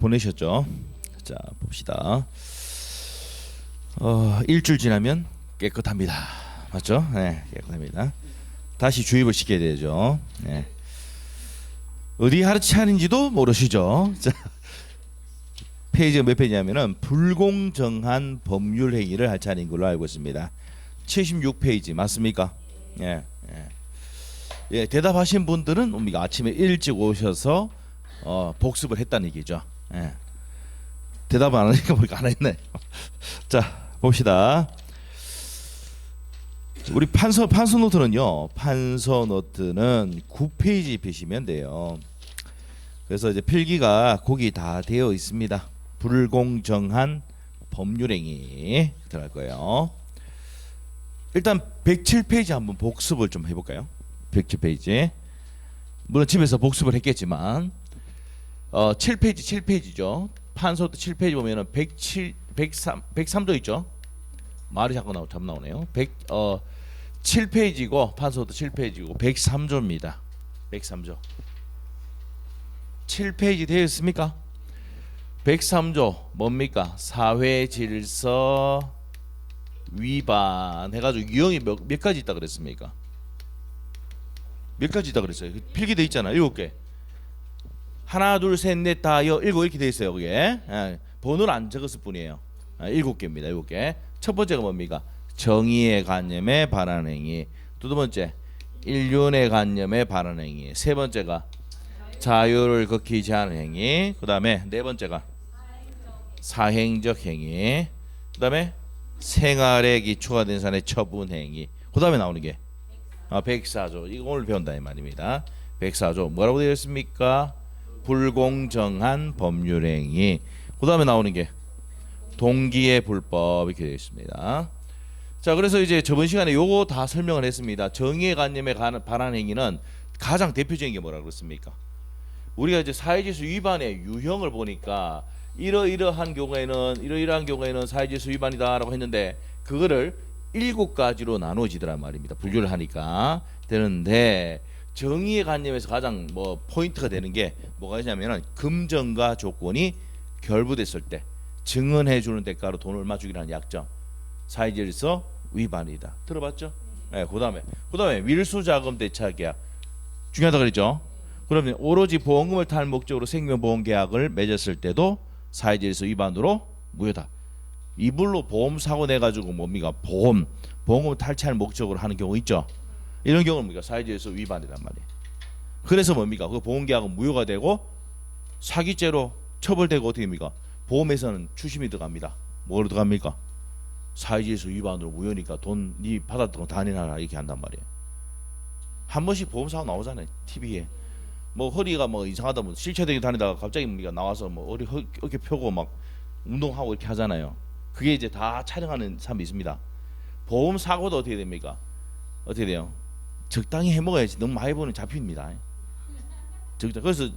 보내셨죠? 자, 봅시다. 일주일 지나면 깨끗합니다. 맞죠? 네, 깨끗합니다. 다시 주입을 시켜야 되죠. 네. 어디 하루차는지도 모르시죠? 자, 페이지가 몇 페이지냐면은 불공정한 법률 행위를 할 차례인 걸로 알고 있습니다. 76페이지 맞습니까? 예, 예. 예, 대답하신 분들은 뭡니까? 아침에 일찍 오셔서 복습을 했다는 얘기죠. 예. 대답 안 하니까 보니까 안 했네. 자, 봅시다. 우리 판서 노트는요. 판서 노트는 9페이지 펴시면 돼요. 그래서 이제 필기가 거기 다 되어 있습니다. 불공정한 법률행위 들어갈 거예요. 일단 107페이지 한번 복습을 좀 해볼까요? 107페이지. 물론 집에서 복습을 했겠지만 7페이지죠. 판서도 7페이지 보면은 103조 있죠. 말이 자꾸 나오네요. 7페이지고 판서도 7페이지고 103조입니다. 103조. 7페이지 되어 있습니까? 103조 뭡니까? 사회 질서 위반 해가지고 유형이 몇 가지 있다 그랬습니까? 몇 가지 있다 그랬어요. 필기돼 있잖아. 7개. 하나 둘 셋 넷 다 일곱 이렇게 돼 있어요. 그게 번호를 안 적었을 뿐이에요. 7개입니다. 7개. 첫 번째가 뭡니까? 정의의 관념에 반하는 행위. 두 번째 인륜의 관념에 반하는 행위. 세 번째가 자유를 극히지 않은 행위. 그 다음에 네 번째가 사행적 행위. 그 다음에 생활에 기초가 된 사람의 처분 행위. 그 다음에 나오는 게 104조. 이거 오늘 배운다 이 말입니다. 104조 뭐라고 되어 있습니까? 불공정한 법률 행위. 그 다음에 나오는 게 동기의 불법 이렇게 되어 있습니다. 자, 그래서 이제 저번 시간에 요거 다 설명을 했습니다. 정의의 관념에 반한 행위는 가장 대표적인 게 뭐라고 그랬습니까? 우리가 이제 사회질서 위반의 유형을 보니까 이러이러한 경우에는 사회질서 위반이다라고 했는데 그거를 7가지로 나눠지더란 말입니다. 분류를 하니까 되는데 정의의 관념에서 가장 포인트가 되는 게 뭐가 있냐면은 금전과 조건이 결부됐을 때 증언해 주는 대가로 돈을 얼마 주기라는 약정. 사회질서 위반이다. 들어봤죠? 네, 그다음에 밀수자금 대차 계약 중요하다 그랬죠? 그러면 오로지 보험금을 탈 목적으로 생명보험 계약을 맺었을 때도 사회질서 위반으로 무효다. 이불로 보험 사고 내 가지고 뭡니까? 보험금을 탈취할 목적으로 하는 경우 있죠. 이런 경우는 뭡니까? 사회질서 위반이란 말이에요. 그래서 뭡니까? 그 보험 계약은 무효가 되고 사기죄로 처벌되고 어떻게 됩니까? 보험에서는 추심이 들어갑니다. 뭐로 들어갑니까? 사회질서 위반으로 무효니까 돈이 받았던 거 다 내놔라 이렇게 한단 말이에요. 한 번씩 보험 사고 나오잖아요. TV에. 허리가 이상하다 실체되게 다니다가 갑자기 나와서 어깨 펴고 막 운동하고 이렇게 하잖아요. 그게 이제 다 촬영하는 사람이 있습니다. 보험 사고도 어떻게 됩니까? 어떻게 돼요? 적당히 해먹어야지. 너무 많이 보면 잡힙니다. 그래서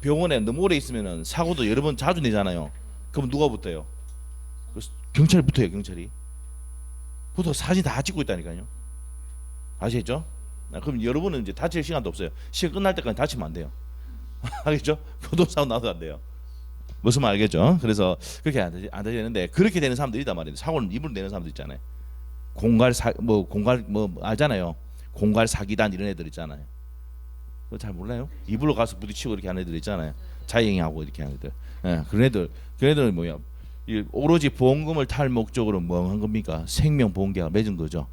병원에 너무 오래 있으면은 사고도 여러 번 자주 내잖아요. 그럼 누가 붙어요? 경찰이 붙어요. 경찰이 붙어 사진 다 찍고 있다니까요. 아시겠죠? 그럼 여러분은 이제 다칠 시간도 없어요. 시간 끝날 때까지 다치면 안 돼요. 알겠죠? 교통사고 나도 안 돼요. 무슨 말 알겠죠? 그래서 그렇게 안 되는데 그렇게 되는 사람들이 있단 말이에요. 사고는 입으로 내는 사람들 있잖아요. 알잖아요. 공갈 사기단 이런 애들 있잖아요. 그거 잘 몰라요? 입으로 가서 부딪히고 이렇게 하는 애들 있잖아요. 자행하고 이렇게 하는 애들. 그런 애들은 뭐야? 오로지 보험금을 탈 목적으로 뭐 한 겁니까? 생명보험계약 맺은 거죠.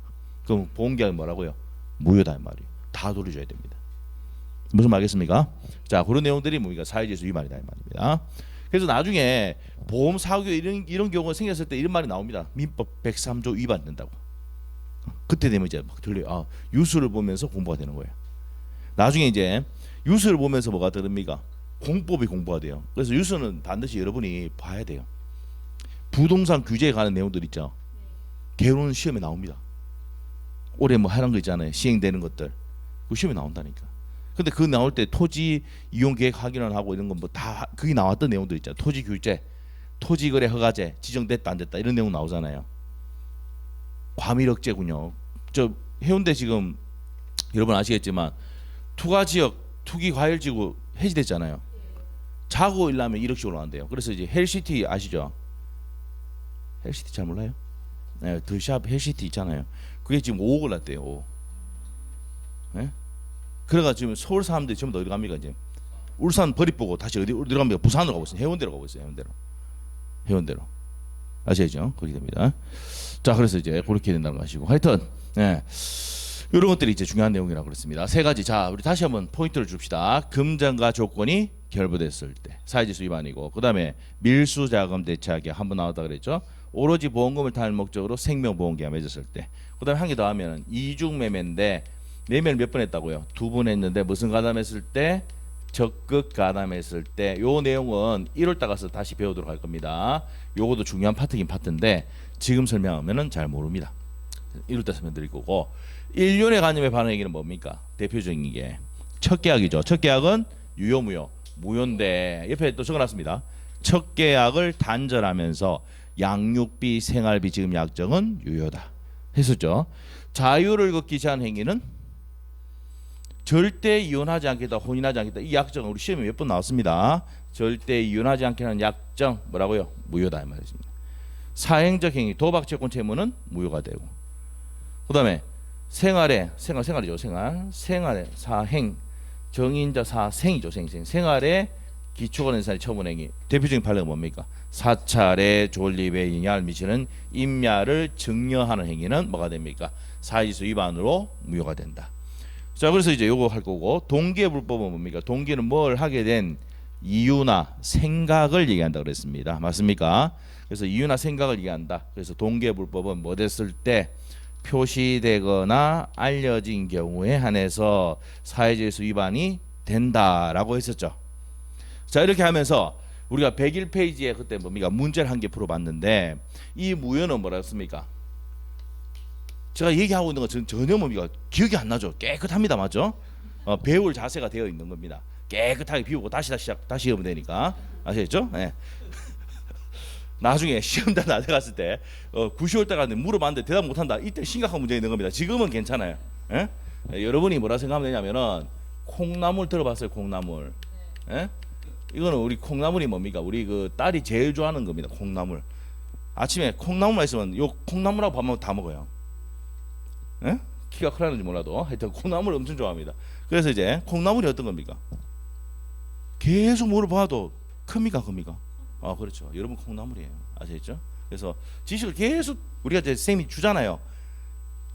그럼 보험계약이 뭐라고요? 무효다 말이에요. 다 돌려줘야 됩니다. 무슨 말겠습니까? 자, 그런 내용들이 뭡니까? 사회질서 위반이다 이 말입니다. 그래서 나중에 보험 사고 이런 경우가 생겼을 때 이런 말이 나옵니다. 민법 103조 위반된다고. 그때 되면 이제 막 들려요. 뉴스를 보면서 공부가 되는 거예요. 나중에 이제 뉴스를 보면서 뭐가 들립니까? 공법이 공부가 돼요. 그래서 뉴스는 반드시 여러분이 봐야 돼요. 부동산 규제에 관한 내용들 있죠. 개론 시험에 나옵니다. 올해 하는 거 있잖아요. 시행되는 것들. 그 시험에 나온다니까. 근데 그 나올 때 토지 이용 계획 확인을 하고 이런 건 다 그게 나왔던 내용들 있잖아요. 토지 규제, 토지 거래 허가제 지정됐다 안 됐다 이런 내용 나오잖아요. 과밀억제군요. 저 해운대 지금 여러분 아시겠지만 투기 과열지구 해지됐잖아요. 자고 일하면 1억씩 올라간대요. 그래서 이제 헬시티 아시죠? 헬시티 잘 몰라요? 네, 더샵 헬시티 있잖아요. 그게 지금 5억 올랐대요. 5억. 네? 그래가 지금 서울 사람들이 전부 다 어디 갑니까 이제? 울산 버리보고 다시 어디로 갑니까? 부산으로 가고 있어요. 해운대로 가고 있어요. 해운대로. 아시죠? 거기 됩니다. 자, 그래서 이제 그렇게 된다는 거 아시고, 하여튼 이런 것들이 이제 중요한 내용이라고 그랬습니다. 세 가지. 자, 우리 다시 한번 포인트를 줍시다. 금전과 조건이 결부됐을 때 사회지수 위반이고, 그 다음에 밀수자금 대체하기 한번 나왔다 그랬죠. 오로지 보험금을 탈 목적으로 생명보험계약 맺었을 때, 그 다음에 한 개 더 하면은 이중매매인데 매매를 몇 번 했다고요? 2번 했는데 무슨 가담했을 때? 적극 가담했을 때. 요 내용은 1월 가서 다시 배우도록 할 겁니다. 요것도 중요한 파트긴 파트인데 지금 설명하면은 잘 모릅니다. 1월 때 설명드릴 거고, 1년의 간염의 반응 얘기는 뭡니까? 대표적인 게 첫 계약이죠. 첫 계약은 유효 무효. 무효인데 옆에 또 적어놨습니다. 첫 계약을 단절하면서 양육비 생활비 지급 약정은 유효다 했었죠. 자유를 걷기 제한 행위는 절대 이혼하지 않겠다, 혼인하지 않겠다. 이 약정은 우리 시험에 몇 번 나왔습니다. 절대 이혼하지 않겠다는 약정 뭐라고요? 무효다 이 말이십니다. 사행적 행위, 도박, 채권, 채무는 무효가 되고, 그다음에 생활이죠. 생활의 사행, 정인자 사생이죠. 생활의 기초권인사의 처분행위. 대표적인 판례가 뭡니까? 사찰의 존립에 영향을 미치는 임야를 증여하는 행위는 뭐가 됩니까? 사회지수 위반으로 무효가 된다. 자, 그래서 이제 요거 할 거고, 동기부불법은 뭡니까? 동기는 뭘 하게 된 이유나 생각을 얘기한다 그랬습니다. 맞습니까? 그래서 이유나 생각을 얘기한다. 그래서 동기부불법은 뭐 됐을 때 표시되거나 알려진 경우에 한해서 사회질서 위반이 된다라고 했었죠. 자, 이렇게 하면서 우리가 101페이지에 그때 뭡니까? 문제를 한 개 풀어봤는데 이 무효는 뭐라 했습니까? 제가 얘기하고 있는 건 전혀 뭡니까? 기억이 안 나죠. 깨끗합니다. 맞죠? 배울 자세가 되어 있는 겁니다. 깨끗하게 비우고 다시 해보면 되니까. 아시겠죠? 네. 나중에 시험장 나대 갔을 때 9, 10월 때 갔는데 물어봤는데 대답 못한다. 이때 심각한 문제가 있는 겁니다. 지금은 괜찮아요. 예? 여러분이 뭐라 생각하면 되냐면은 콩나물 들어봤어요. 콩나물. 예? 이거는 우리 콩나물이 뭡니까? 우리 그 딸이 제일 좋아하는 겁니다. 콩나물. 아침에 콩나물만 있으면 요 콩나물하고 밥만 다 먹어요. 예? 키가 크라는지 몰라도 하여튼 콩나물을 엄청 좋아합니다. 그래서 이제 콩나물이 어떤 겁니까? 계속 물어봐도 큽니까? 아, 그렇죠. 여러분 콩나물이에요. 아시겠죠? 그래서 지식을 계속 우리가 이제 쌤이 주잖아요.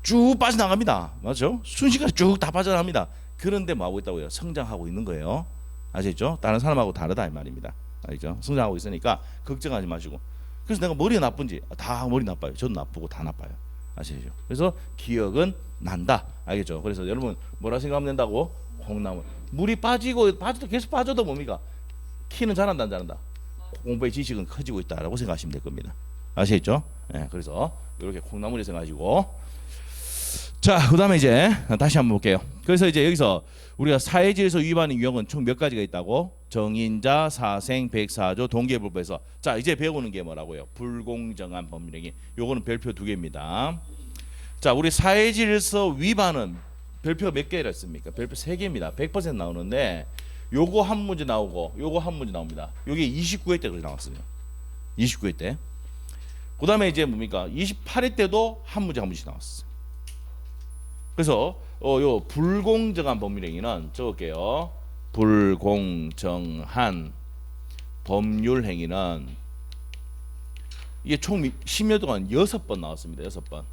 쭉 빠져나갑니다. 맞죠? 순식간에 쭉 다 빠져나갑니다. 그런데 뭐 하고 있다고요? 성장하고 있는 거예요. 아시겠죠? 다른 사람하고 다르다 이 말입니다. 알죠? 성장하고 있으니까 걱정하지 마시고. 그래서 내가 머리가 나쁜지 다 머리 나빠요. 저도 나쁘고 다 나빠요. 아시죠? 그래서 기억은 난다. 알겠죠? 그래서 여러분 뭐라 생각하면 된다고? 콩나물. 물이 빠져도 계속 빠져도 뭡니까? 키는 자란다 안 자란다? 공부의 지식은 커지고 있다라고 생각하시면 될 겁니다. 아시겠죠? 네, 그래서 이렇게 콩나물이 생각하시고, 자, 그다음에 이제 다시 한번 볼게요. 그래서 이제 여기서 우리가 사회질서 위반의 유형은 총 몇 가지가 있다고? 정인자, 사생, 백사조, 동기부불법에서 자, 이제 배우는 게 뭐라고요? 불공정한 법률행위. 요거는 별표 2개입니다. 자, 우리 사회질서 위반은 별표 몇 개라 했습니까? 별표 3개입니다. 100% 나오는데 요거 한 문제 나오고 요거 한 문제 나옵니다. 요게 29회 때 그렇게 나왔어요. 29회 때. 그 다음에 이제 뭡니까? 28회 때도 한 문제씩 나왔어요. 그래서 요 불공정한 법률행위는 적을게요. 불공정한 법률행위는 이게 총 10년 동안 6번 나왔습니다. 6번.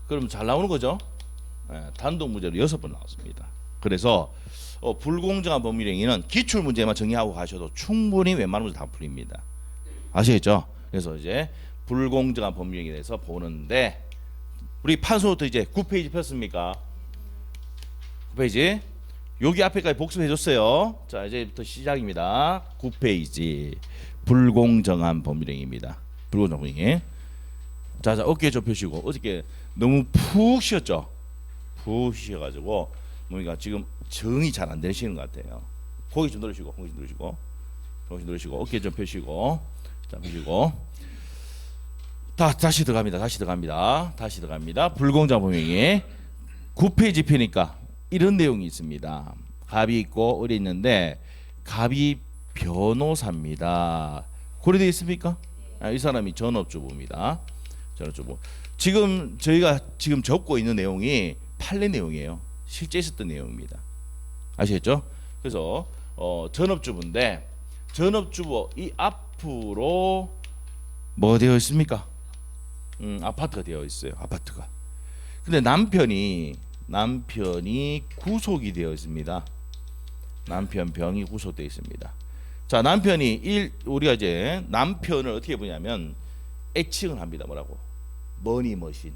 그럼 잘 나오는 거죠? 네, 단독 문제로 6번 나왔습니다. 그래서 불공정한 법률행위는 기출 문제만 정리하고 가셔도 충분히 웬만한 문제 다 풀립니다. 아시겠죠? 그래서 이제 불공정한 법률행위에 대해서 보는데 우리 판서부터 이제 9페이지 폈습니까? 9페이지. 여기 앞에까지 복습해 줬어요. 자, 이제부터 시작입니다. 9페이지. 불공정한 법률행위입니다. 불공정한 법률행위. 자, 어깨 좁히시고 어저께 너무 푹 쉬었죠? 푹 쉬어가지고 뭡니까 지금 정이 잘 안 되시는 것 같아요. 고개 좀 누르시고 어깨 좀 펴시고, 자, 펴시고. 다시 들어갑니다. 불공정한 법률행위 9페이지 펴니까 이런 내용이 있습니다. 갑이 있고 을이 있는데 갑이 변호사입니다. 고려되어 있습니까? 이 사람이 전업주부입니다. 전업주부. 지금 저희가 지금 적고 있는 내용이 판례 내용이에요. 실제 있었던 내용입니다. 아시겠죠? 그래서 전업주부인데 전업주부 이 앞으로 뭐가 되어 있습니까? 아파트가 되어 있어요. 아파트가. 근데 남편이 구속이 되어 있습니다. 남편 병이 구속되어 있습니다. 자, 남편이 우리가 이제 남편을 어떻게 보냐면 애칭을 합니다. 뭐라고? 머니머신.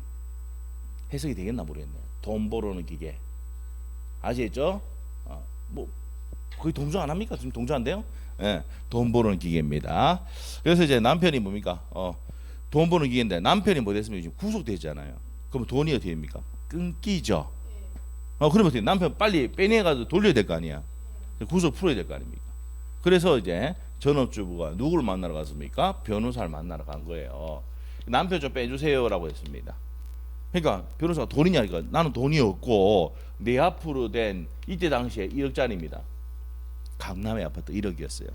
해석이 되겠나 모르겠네요. 돈 벌어오는 기계. 아시겠죠? 뭐 거의 동조 안 합니까? 지금 동조 안 돼요? 예, 돈 버는 기계입니다. 그래서 이제 남편이 뭡니까? 돈 버는 기계인데 남편이 뭐 됐습니까? 지금 구속되잖아요. 그럼 돈이 어떻게 됩니까? 끊기죠. 그러면 어떻게 남편 빨리 빼내가지고 돌려야 될 거 아니야. 구속 풀어야 될 거 아닙니까? 그래서 이제 전업주부가 누구를 만나러 갔습니까? 변호사를 만나러 간 거예요. 남편 좀 빼주세요라고 했습니다. 그러니까 변호사가 돈이냐니까 나는 돈이 없고 내 앞으로 된 이때 당시에 1억짜리입니다. 강남의 아파트 1억이었어요.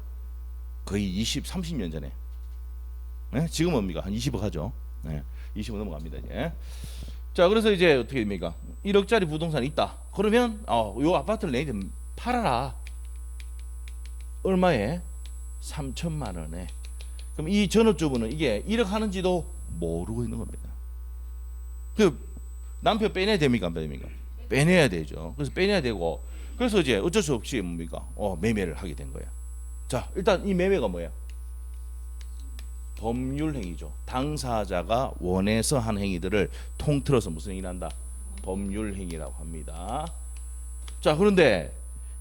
거의 20, 30년 전에. 네? 지금 뭡니까? 한 20억 하죠. 네. 20억 넘어갑니다 이제. 자, 그래서 이제 어떻게 됩니까? 1억짜리 부동산이 있다. 그러면 요 아파트를 내한테 팔아라. 얼마에? 3천만 원에. 그럼 이 전업주부는 이게 1억 하는지도 모르고 있는 겁니다. 그 남편 빼내야 됩니까? 안 빼냅니까? 빼내야 되죠. 그래서 빼내야 되고, 그래서 이제 어쩔 수 없이 뭡니까? 매매를 하게 된 거야. 자, 일단 이 매매가 뭐야? 법률 행위죠. 당사자가 원해서 한 행위들을 통틀어서 무슨 행위를 한다? 법률 행위라고 합니다. 자, 그런데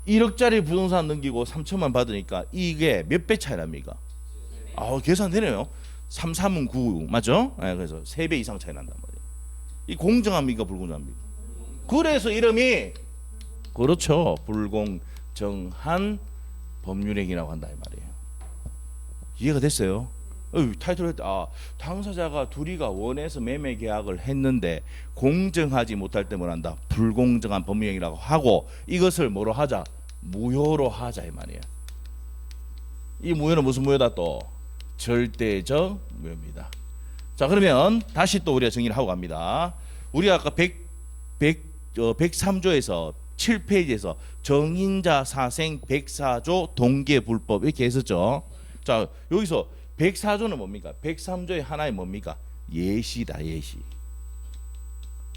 1억짜리 부동산 넘기고 3천만 받으니까 이게 몇 배 차이 납니까? 계산되네요. 3, 3은 9 맞죠? 네, 그래서 3배 이상 차이 난단 말이에요. 이 공정합니까? 불공정합니까? 그래서 이름이 그렇죠. 불공정한 법률행위라고 한다 이 말이에요. 이해가 됐어요? 타이틀을 당사자가 둘이가 원해서 매매 계약을 했는데 공정하지 못할 때 뭐란다? 불공정한 법률행위라고 하고 이것을 뭐로 하자? 무효로 하자 이 말이에요. 이 무효는 무슨 무효다? 또 절대적 무효입니다. 자, 그러면 다시 또 우리가 정리를 하고 갑니다. 우리가 아까 103조에서 7페이지에서 정인자 사생 104조 동계불법 이렇게 했었죠. 자, 여기서 104조는 뭡니까? 103조의 하나의 뭡니까? 예시다, 예시.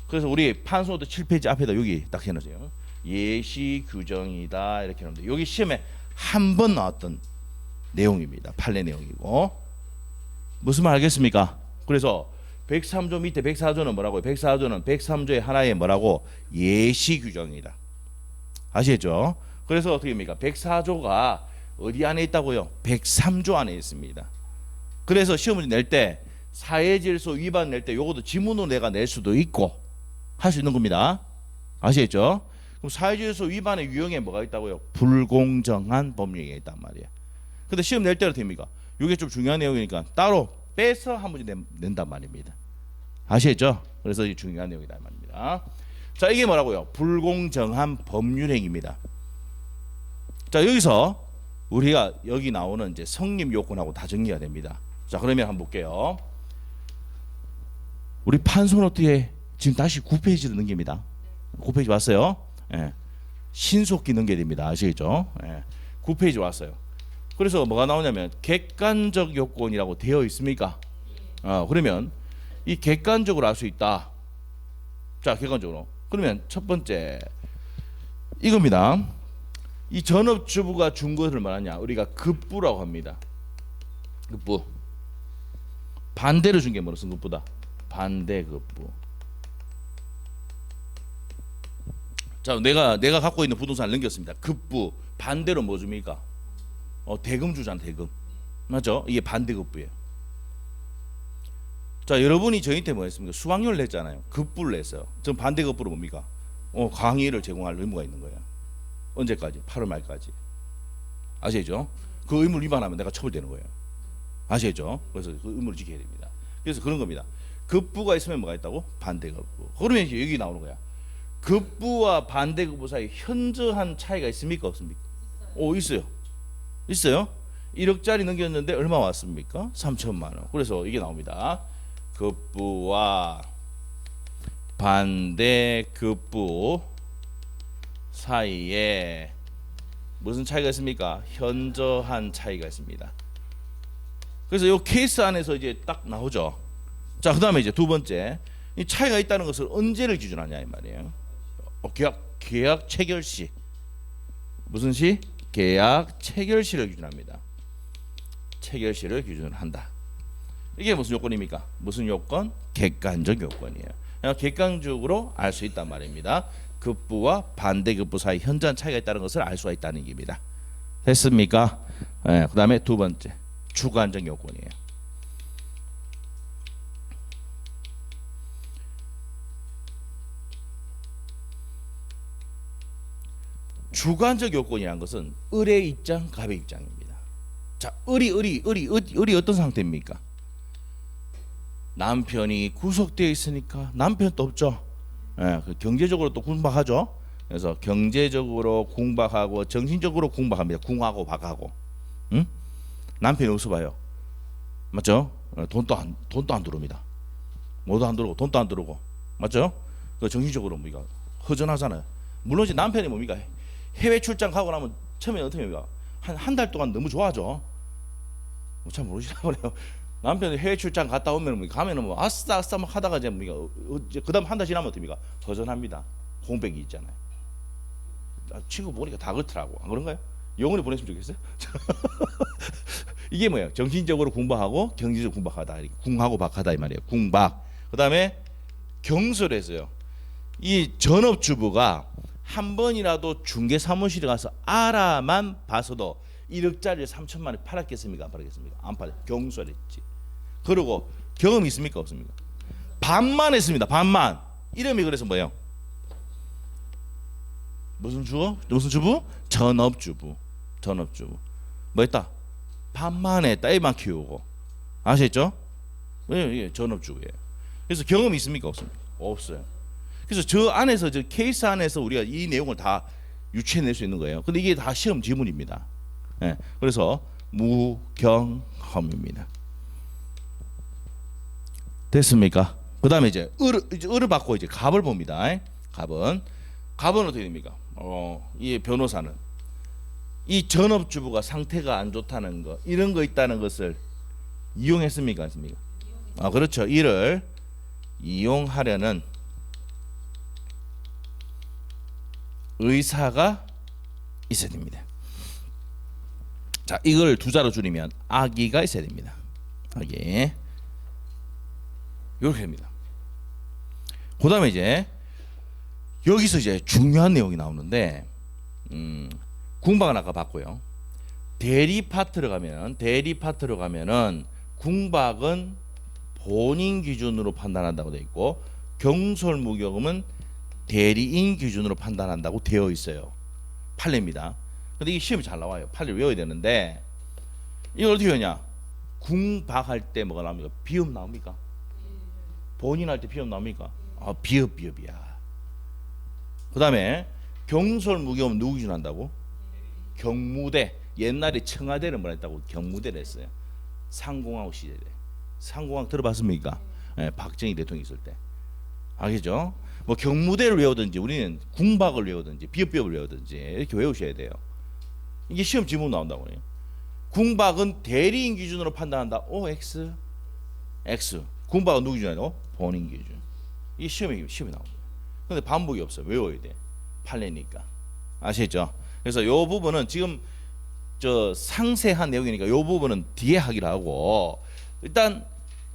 그래서 우리 판소도 7페이지 앞에다 여기 딱 해놓으세요. 예시 규정이다 이렇게 하는데 여기 시험에 한 번 나왔던 내용입니다. 판례 내용이고. 무슨 말 알겠습니까? 그래서 103조 밑에 104조는 뭐라고요? 104조는 103조의 하나의 뭐라고? 예시 규정이다. 아시겠죠? 그래서 어떻게 됩니까? 104조가 어디 안에 있다고요? 103조 안에 있습니다. 그래서 시험을 낼 때 사회질서 위반 낼 때 요것도 지문으로 내가 낼 수도 있고 할 수 있는 겁니다. 아시겠죠? 그럼 사회질서 위반의 유형에 뭐가 있다고요? 불공정한 법률이 있단 말이에요. 근데 시험 낼 때는 됩니까? 이게 좀 중요한 내용이니까 따로 빼서 한 문제 낸단 말입니다. 아시겠죠? 그래서 이 중요한 내용이다 말입니다. 자, 이게 뭐라고요? 불공정한 법률행위입니다. 자, 여기서 우리가 여기 나오는 이제 성립 요건하고 다 정리가 됩니다. 자, 그러면 한번 볼게요. 우리 판소노트에 지금 다시 9페이지로 넘깁니다. 9페이지 왔어요? 예. 신속히 넘겨야 됩니다. 아시겠죠? 예. 9페이지 왔어요. 그래서 뭐가 나오냐면 객관적 요건이라고 되어 있습니까? 그러면 이 객관적으로 알 수 있다. 자, 객관적으로. 그러면 첫 번째 이겁니다. 이 전업주부가 준 것을 말하냐? 우리가 급부라고 합니다. 급부. 반대로 준 게 뭐로 쓴 급부다? 반대급부. 자, 내가 갖고 있는 부동산을 넘겼습니다. 급부. 반대로 뭐 줍니까? 대금 주잖아, 대금. 맞죠? 이게 반대급부예요. 자, 여러분이 저희한테 뭐 했습니까? 수강료를 냈잖아요. 급부를 냈어요. 전 반대급부로 뭡니까? 강의를 제공할 의무가 있는 거예요. 언제까지? 8월 말까지. 아시죠? 그 의무를 위반하면 내가 처벌되는 거예요. 아시죠? 그래서 그 의무를 지켜야 됩니다. 그래서 그런 겁니다. 급부가 있으면 뭐가 있다고? 반대급부. 그러면 이제 여기 나오는 거야. 급부와 반대급부 사이 현저한 차이가 있습니까? 없습니까? 있어요. 있어요. 1억짜리 넘겼는데 얼마 왔습니까? 3천만 원. 그래서 이게 나옵니다. 급부와 반대급부 사이에 무슨 차이가 있습니까? 현저한 차이가 있습니다. 그래서 이 케이스 안에서 이제 딱 나오죠. 자, 그다음에 이제 두 번째, 이 차이가 있다는 것을 언제를 기준하냐 이 말이에요. 계약 체결 시. 무슨 시? 계약 체결 시를 기준합니다. 체결 시를 기준한다. 이게 무슨 요건입니까? 무슨 요건? 객관적 요건이에요. 그냥 객관적으로 알 수 있단 말입니다. 급부와 반대급부 사이 현저한 차이가 있다는 것을 알 수가 있다는 얘기입니다. 됐습니까? 네, 그 다음에 두 번째, 주관적 요건이에요. 주관적 요건이라는 것은 을의 입장, 갑의 입장입니다. 자, 을이 어떤 상태입니까? 남편이 구속되어 있으니까 남편도 없죠. 예, 경제적으로 또 궁박하죠. 그래서 경제적으로 궁박하고 정신적으로 궁박합니다. 궁하고 박하고. 응? 남편이 없어 봐요. 맞죠? 돈도 안 들어옵니다. 뭐도 안 들어오고 돈도 안 들어오고. 맞죠? 그 정신적으로 우리가 허전하잖아요. 물론 이제 남편이 뭡니까? 해외 출장 가고 나면 처음에 어떻게 합니까? 한 달 동안 너무 좋아하죠. 잘 모르시나 보네요. 남편이 해외 출장 갔다 오면 가면은 뭐 아싸 막 하다가 이제 그다음 한 달 지나면 어떻습니까? 허전합니다. 공백이 있잖아요. 친구 보니까 다 그렇더라고. 안 그런가요? 영원히 보냈으면 좋겠어요. 이게 뭐예요? 정신적으로 궁박하고 경제적으로 궁박하다. 이렇게 궁하고 박하다 이 말이에요. 궁박. 그다음에 경솔해서요. 이 전업주부가 한 번이라도 중개 사무실에 가서 알아만 봐서도 1억짜리를 3천만 원에 팔았겠습니까? 안 팔았겠습니까? 안 팔았. 경솔했지. 그리고 경험이 있습니까? 없습니까? 반만 했습니다. 반만. 이름이 그래서 뭐예요? 무슨 주부? 무슨 주부? 전업주부. 전업주부. 뭐 했다? 반만 했다. 애만 키우고. 아시겠죠? 예, 전업주부예요. 그래서 경험이 있습니까? 없습니까? 없어요. 그래서 저 안에서 저 케이스 안에서 우리가 이 내용을 다 유추해낼 수 있는 거예요. 근데 이게 다 시험 지문입니다. 예, 그래서 무경험입니다. 됐습니까? 그 다음에 이제 을을 받고 이제 갑을 봅니다. 갑은 어떻게 됩니까? 이 변호사는 이 전업주부가 상태가 안 좋다는 거, 이런 거 있다는 것을 이용했습니까? 아닙니까? 그렇죠. 이를 이용하려는 의사가 있어야 됩니다. 자, 이걸 두 자로 줄이면 악의가 있어야 됩니다. 악의. 이렇게 됩니다. 그 다음에 이제 여기서 이제 중요한 내용이 나오는데, 궁박은 아까 봤고요. 대리 파트로 가면은 궁박은 본인 기준으로 판단한다고 되어 있고, 경솔무경험은 대리인 기준으로 판단한다고 되어 있어요. 판례입니다. 근데 이게 시험이 잘 나와요. 판례 외워야 되는데, 이걸 어떻게 하냐? 궁박할 때 뭐가 나옵니까? 비읍 나옵니까? 본인 할 때 비읍 나옵니까? 비읍이야. 그 다음에 경솔무경험 누구 기준한다고? 경무대. 옛날에 청와대를 뭐라 했다고? 경무대를 했어요. 상공하고 시대에. 상공왕 들어봤습니까? 네, 박정희 대통령 있을 때. 알겠죠? 뭐 경무대를 외우든지 우리는 궁박을 외우든지 비읍비읍을 외우든지 이렇게 외우셔야 돼요. 이게 시험 지문 나온다고 해요. 궁박은 대리인 기준으로 판단한다. X. 궁박은 누구 기준이에요? 본인 기준. 이게 시험이 나옵니다. 근데 반복이 없어요. 외워야 돼. 판례니까. 아시겠죠? 그래서 이 부분은 지금 저 상세한 내용이니까 이 부분은 뒤에 하기로 하고, 일단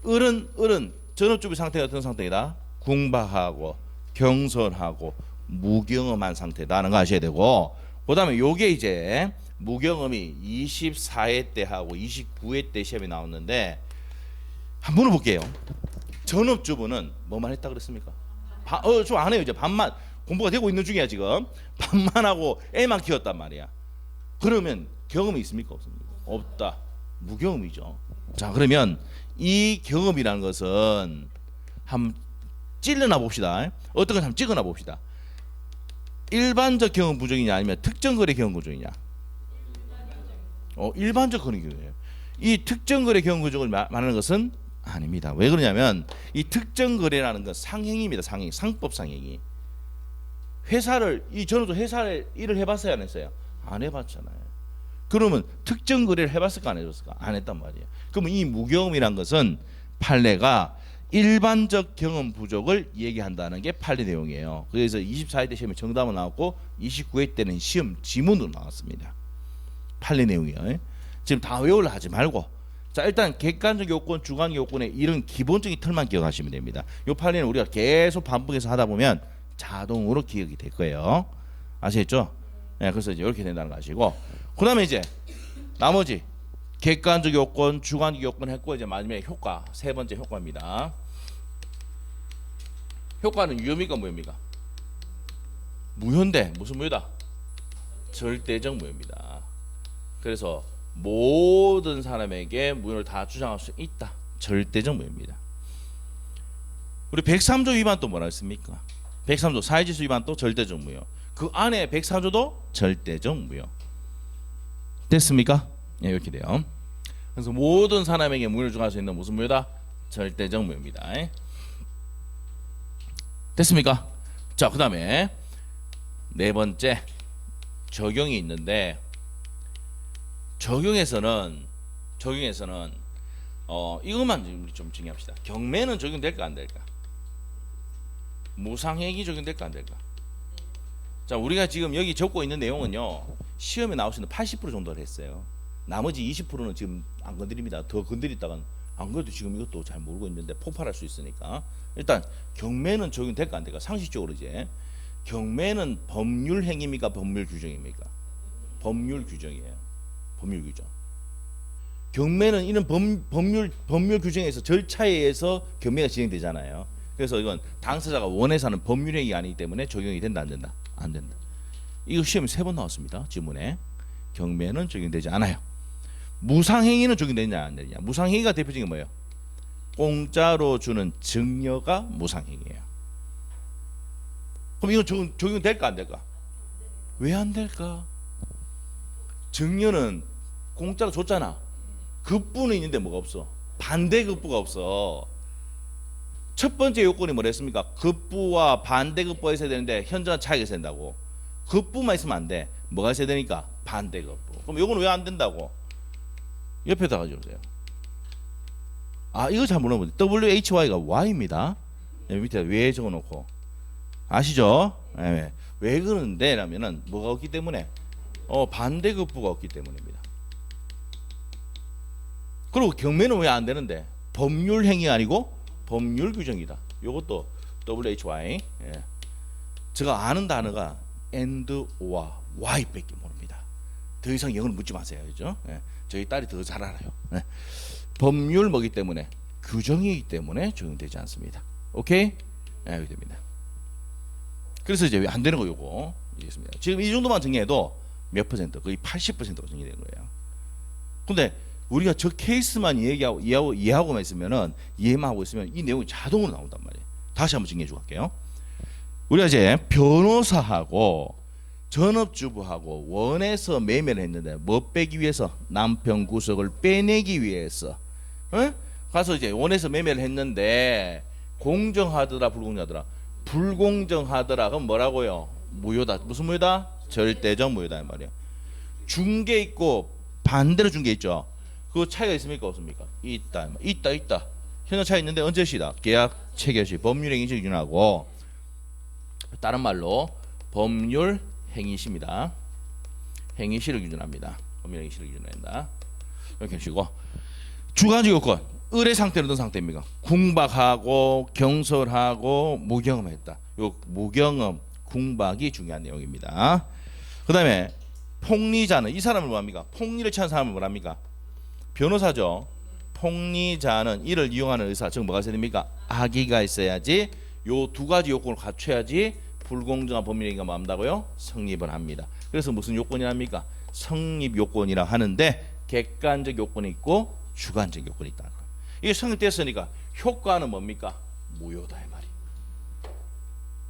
을은 전업주부 상태가 어떤 상태이다? 궁박하고 경솔하고 무경험한 상태다는 거 아셔야 되고, 그 다음에 요게 이제 무경험이 24회 때 하고 29회 때 시험에 나왔는데, 한번 물어볼게요. 전업주부는 뭐만 했다 그랬습니까? 좀 안 해요. 이제 반만 공부가 되고 있는 중이야 지금. 반만 하고 애만 키웠단 말이야. 그러면 경험이 있습니까? 없습니까? 없다. 무경험이죠. 자, 그러면 이 경험이라는 것은 한번 찔러나 봅시다. 어떤 걸 한번 찍어나 봅시다. 일반적 경험 부정이냐 아니면 특정 거래 경험 부정이냐? 일반적 거래 경우예요. 이 특정 거래 경우 규정을 말하는 것은 아닙니다. 왜 그러냐면 이 특정 거래라는 건 상행입니다. 상행, 상법 상행이. 저는 회사에 일을 해봤어요, 안 했어요? 안 해봤잖아요. 그러면 특정 거래를 해봤을까 안 해봤을까? 안 했단 말이에요. 그러면 이 무경험이란 것은 판례가 일반적 경험 부족을 얘기한다는 게 판례 내용이에요. 그래서 24회 때 시험에 정답은 나왔고 29회 때는 시험 지문으로 나왔습니다. 판례 내용이에요. 지금 다 외우려 하지 말고, 자 일단 객관적 요건, 주관적 요건의 이런 기본적인 틀만 기억하시면 됩니다. 이 판례는 우리가 계속 반복해서 하다 보면 자동으로 기억이 될 거예요. 아시겠죠? 네, 그래서 이제 이렇게 된다는 거 아시고, 그 다음에 이제 나머지 객관적 요건, 주관적 요건 했고, 이제 마지막에 효과, 세 번째 효과입니다. 효과는 유효입니까 무효입니까? 무효인데 무슨 무효다? 절대적 무효입니다. 그래서 모든 사람에게 무효를 다 주장할 수 있다. 절대적 무효입니다. 우리 103조 위반 또 뭐라 했습니까? 103조 사회질서 위반 또 절대적 무효. 그 안에 104조도 절대적 무효. 됐습니까? 네, 이렇게 돼요. 그래서 모든 사람에게 무효를 주장할 수 있는 무슨 무효다? 절대적 무효입니다. 됐습니까? 자, 그 다음에 네 번째 적용이 있는데, 적용에서는 이것만 우리 좀 정리합시다. 경매는 적용될까 안 될까? 무상행위 적용될까 안 될까? 자, 우리가 지금 여기 적고 있는 내용은요, 시험에 나올 수 있는 80% 정도를 했어요. 나머지 20%는 지금 안 건드립니다. 더 건드리다간 안 그래도 지금 이것도 잘 모르고 있는데 폭발할 수 있으니까. 일단 경매는 적용될까 안 될까? 상식적으로 이제 경매는 법률 행위입니까 법률 규정입니까? 법률 규정이에요. 법률 규정. 경매는 이런 법률 규정에서 절차에 의해서 경매가 진행되잖아요. 그래서 이건 당사자가 원해서 하는 법률 행위가 아니기 때문에 적용이 된다 안 된다? 안 된다. 이거 시험에 3번 나왔습니다. 지문에. 경매는 적용되지 않아요. 무상행위는 적용되냐 안 되냐? 무상행위가 대표적인 게 뭐예요? 공짜로 주는 증여가 무상행위예요. 그럼 이거 적용될까 안 될까? 왜 안 될까? 증여는 공짜로 줬잖아. 급부는 있는데 뭐가 없어? 반대 급부가 없어. 첫 번째 요건이 뭐랬습니까? 급부와 반대 급부가 있어야 되는데 현저한 차이가 있어야 된다고. 급부만 있으면 안 돼. 뭐가 있어야 되니까? 반대 급부. 그럼 요거는 왜 안 된다고? 옆에다가 적으세요. 아, 이거 잘 모르면 WHY가 Y입니다. 밑에 왜 적어놓고 아시죠? 네. 왜 그러는데 라면은 뭐가 없기 때문에 반대 급부가 없기 때문입니다. 그리고 경매는 왜 안 되는데? 법률 행위가 아니고 법률 규정이다. 요것도 WHY. 예. 제가 아는 단어가 and와 y밖에 모릅니다. 더 이상 영어를 묻지 마세요. 그죠? 예. 저희 딸이 더 잘 알아요. 예. 법률 뭐기 때문에 규정이기 때문에 적용되지 않습니다. 오케이? 예, 이렇게 됩니다. 그래서 이제 왜 안 되는 거 요거 있습니다. 지금 이 정도만 정리해도 몇 퍼센트? 거의 80%가 정리되는 거예요. 근데 우리가 저 케이스만 이해하고만 있으면은 이해만 하고 있으면 이 내용이 자동으로 나온단 말이에요. 다시 한번 정리해 주고 갈게요. 우리가 이제 변호사하고 전업주부하고 원해서 매매를 했는데 뭐 빼기 위해서? 남편 구석을 빼내기 위해서. 가서 이제 원해서 매매를 했는데 공정하더라 불공정하더라? 불공정하더라. 그럼 뭐라고요? 무효다. 무슨 무효다? 절대적 무효다 이 말이에요. 준 게 있고 반대로 준 게 있죠. 그 차이가 있습니까 없습니까? 있다. 현재 차이 있는데 언제 시다? 계약 체결시 법률 행위시 기준하고 다른 말로 법률 행위시입니다. 행위시를 기준합니다. 법률 행위시를 기준한다. 이렇게 하시고 주관적 요건 의뢰 상태는 어떤 상태입니까? 궁박하고 경솔하고 무경험했다. 요 무경험, 궁박이 중요한 내용입니다. 그 다음에 폭리자는 이 사람을 뭐합니까? 폭리를 취한 사람을 뭐합니까? 변호사죠. 폭리자는 이를 이용하는 의사, 즉 뭐가 있어야 됩니까? 악의가 있어야지. 요 두 가지 요건을 갖춰야지 불공정한 법률행위가 뭐 한다고요? 성립을 합니다. 그래서 무슨 요건이랍니까? 성립 요건이라 하는데 객관적 요건이 있고 주관적 요건이 있다. 이게 성립됐으니까 효과는 뭡니까? 무효다 이 말이.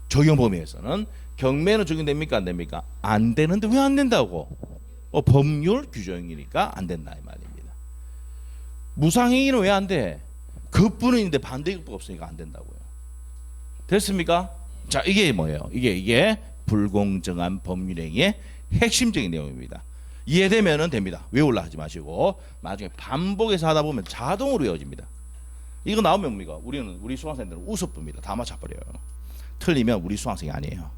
적용 범위에서는 경매는 적용됩니까 안 됩니까? 안 되는데 왜 안 된다고? 법률 규정이니까 안 된다 이 말입니다. 무상행위는 왜 안 돼? 급부는 있는데 반대급부가 없으니까 안 된다고요. 됐습니까? 자, 이게 뭐예요? 이게 불공정한 법률행위의 핵심적인 내용입니다. 이해되면은 됩니다. 외우려 하지 마시고 나중에 반복해서 하다 보면 자동으로 외워집니다. 이거 나오면 뭡니까? 우리 수강생들은 우습습니다. 다 맞춰버려요. 틀리면 우리 수강생이 아니에요.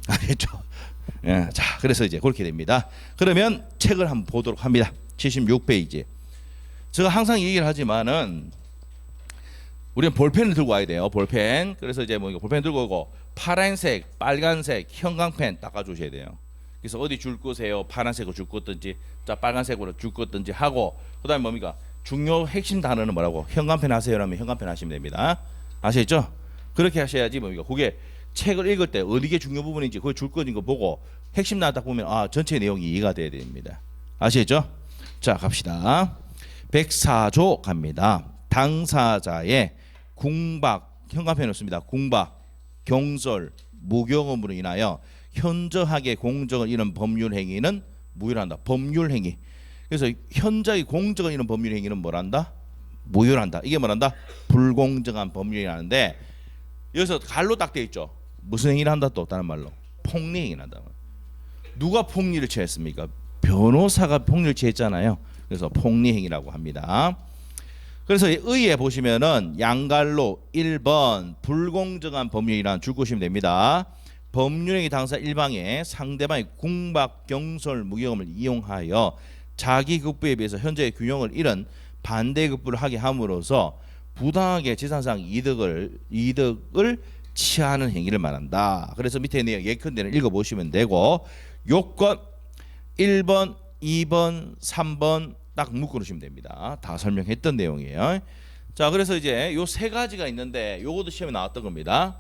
알겠죠? 예, 자, 그래서 이제 그렇게 됩니다. 그러면 책을 한번 보도록 합니다. 76페이지. 제가 항상 얘기를 하지만은 우리는 볼펜을 들고 와야 돼요. 볼펜. 그래서 이제 뭐 볼펜 들고 오고 파란색, 빨간색, 형광펜 닦아주셔야 돼요. 그래서 어디 줄 거세요? 파란색으로 줄 거든지, 자 빨간색으로 줄 거든지 하고, 그다음에 뭡니까? 중요 핵심 단어는 뭐라고? 형광펜 하세요라면 형광펜 하시면 됩니다. 아시겠죠? 그렇게 하셔야지 뭡니까? 그게 책을 읽을 때 어디게 중요 부분인지 그걸 줄 거인 거 보고 핵심 단어 딱 보면 전체 내용이 이해가 돼야 됩니다. 아시겠죠? 자, 갑시다. 104조 갑니다. 당사자의 궁박, 형광펜 없습니다. 궁박, 경솔, 무경험으로 인하여 현저하게 공정을 잃은 법률 행위는 무효한다. 법률 행위. 그래서 현저하게 공정을 잃은 법률 행위는 뭐란다? 무효한다. 이게 뭐란다? 불공정한 법률이라는데 여기서 갈로 딱 돼 있죠. 무슨 행위를 한다 또 다른 말로 폭리 행위를 한다. 누가 폭리를 취했습니까? 변호사가 폭리를 취했잖아요. 그래서 폭리 행위라고 합니다. 그래서 의에 보시면은 양갈로 1번 불공정한 법률이란 줄 것이면 됩니다. 법률행위 당사 일방에 상대방의 궁박, 경솔, 무경험을 이용하여 자기 급부에 비해서 현재의 균형을 잃은 반대급부를 하게 함으로써 부당하게 재산상 이득을 취하는 행위를 말한다. 그래서 밑에 내용 예컨대는 읽어보시면 되고 요건 1번, 2번, 3번 딱 묶어놓으시면 됩니다. 다 설명했던 내용이에요. 자, 그래서 이제 요 세 가지가 있는데 요것도 시험에 나왔던 겁니다.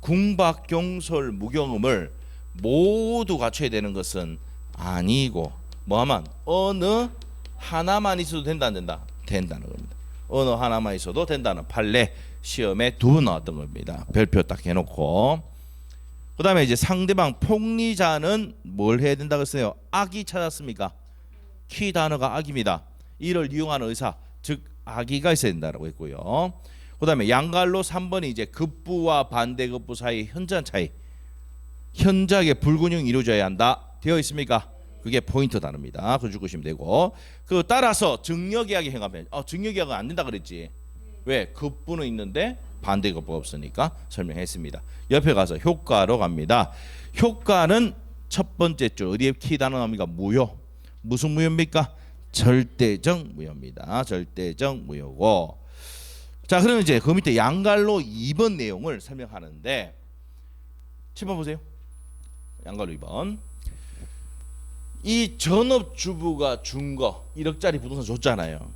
궁박, 경솔, 무경험을 모두 갖춰야 되는 것은 아니고 뭐하면 어느 하나만 있어도 된다 안 된다? 된다는 겁니다. 어느 하나만 있어도 된다는 판례 시험에 두 번 나왔던 겁니다. 별표 딱 해놓고 그 다음에 이제 상대방 폭리자는 뭘 해야 된다고 했어요? 악이 찾았습니까? 키 단어가 악입니다. 이를 이용하는 의사, 즉 악의가 있어야 된다고 했고요. 그 다음에 양갈로 3번이 이제 급부와 반대급부 사이 현저한 차이, 현저하게 불균형이 이루어져야 한다 되어 있습니까? 그게 포인트 단어입니다. 그거 주시면 되고 그 따라서 증여계약의 행함에 증여계약은 안 된다 그랬지. 왜? 급부는 있는데 반대급부가 없으니까 설명했습니다. 옆에 가서 효과로 갑니다. 효과는 첫 번째 줄 어디에 키 단어 나옵니까? 무효. 무슨 무효입니까? 절대적 무효입니다. 절대적 무효고. 자, 그러면 이제 그 밑에 양갈로 2번 내용을 설명하는데 7번 보세요. 양갈로 2번. 이 전업주부가 준 거 1억짜리 부동산 줬잖아요.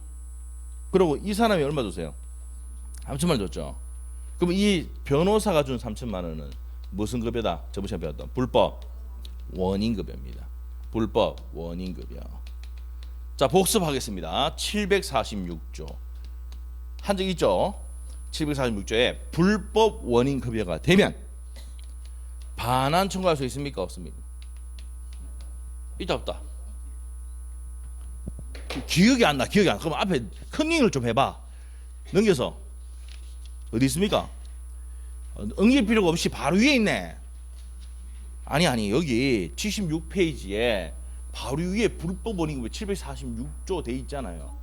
그리고 이 사람이 얼마 줬어요? 3천만 원 줬죠. 그럼 이 변호사가 준 3천만 원은 무슨 급여다? 저번 시간에 배웠던 불법 원인급여입니다. 불법 원인급여. 자, 복습하겠습니다. 746조 한 적 있죠? 746조에 불법 원인급여가 되면 반환 청구할 수 있습니까? 없습니까? 있다 없다? 기억이 안 나. 그럼 앞에 컨닝을 좀 해봐. 넘겨서 어디 있습니까? 응일 필요가 없이 바로 위에 있네. 아니 여기 76페이지에 바로 위에 불법 원인급여 746조 돼 있잖아요.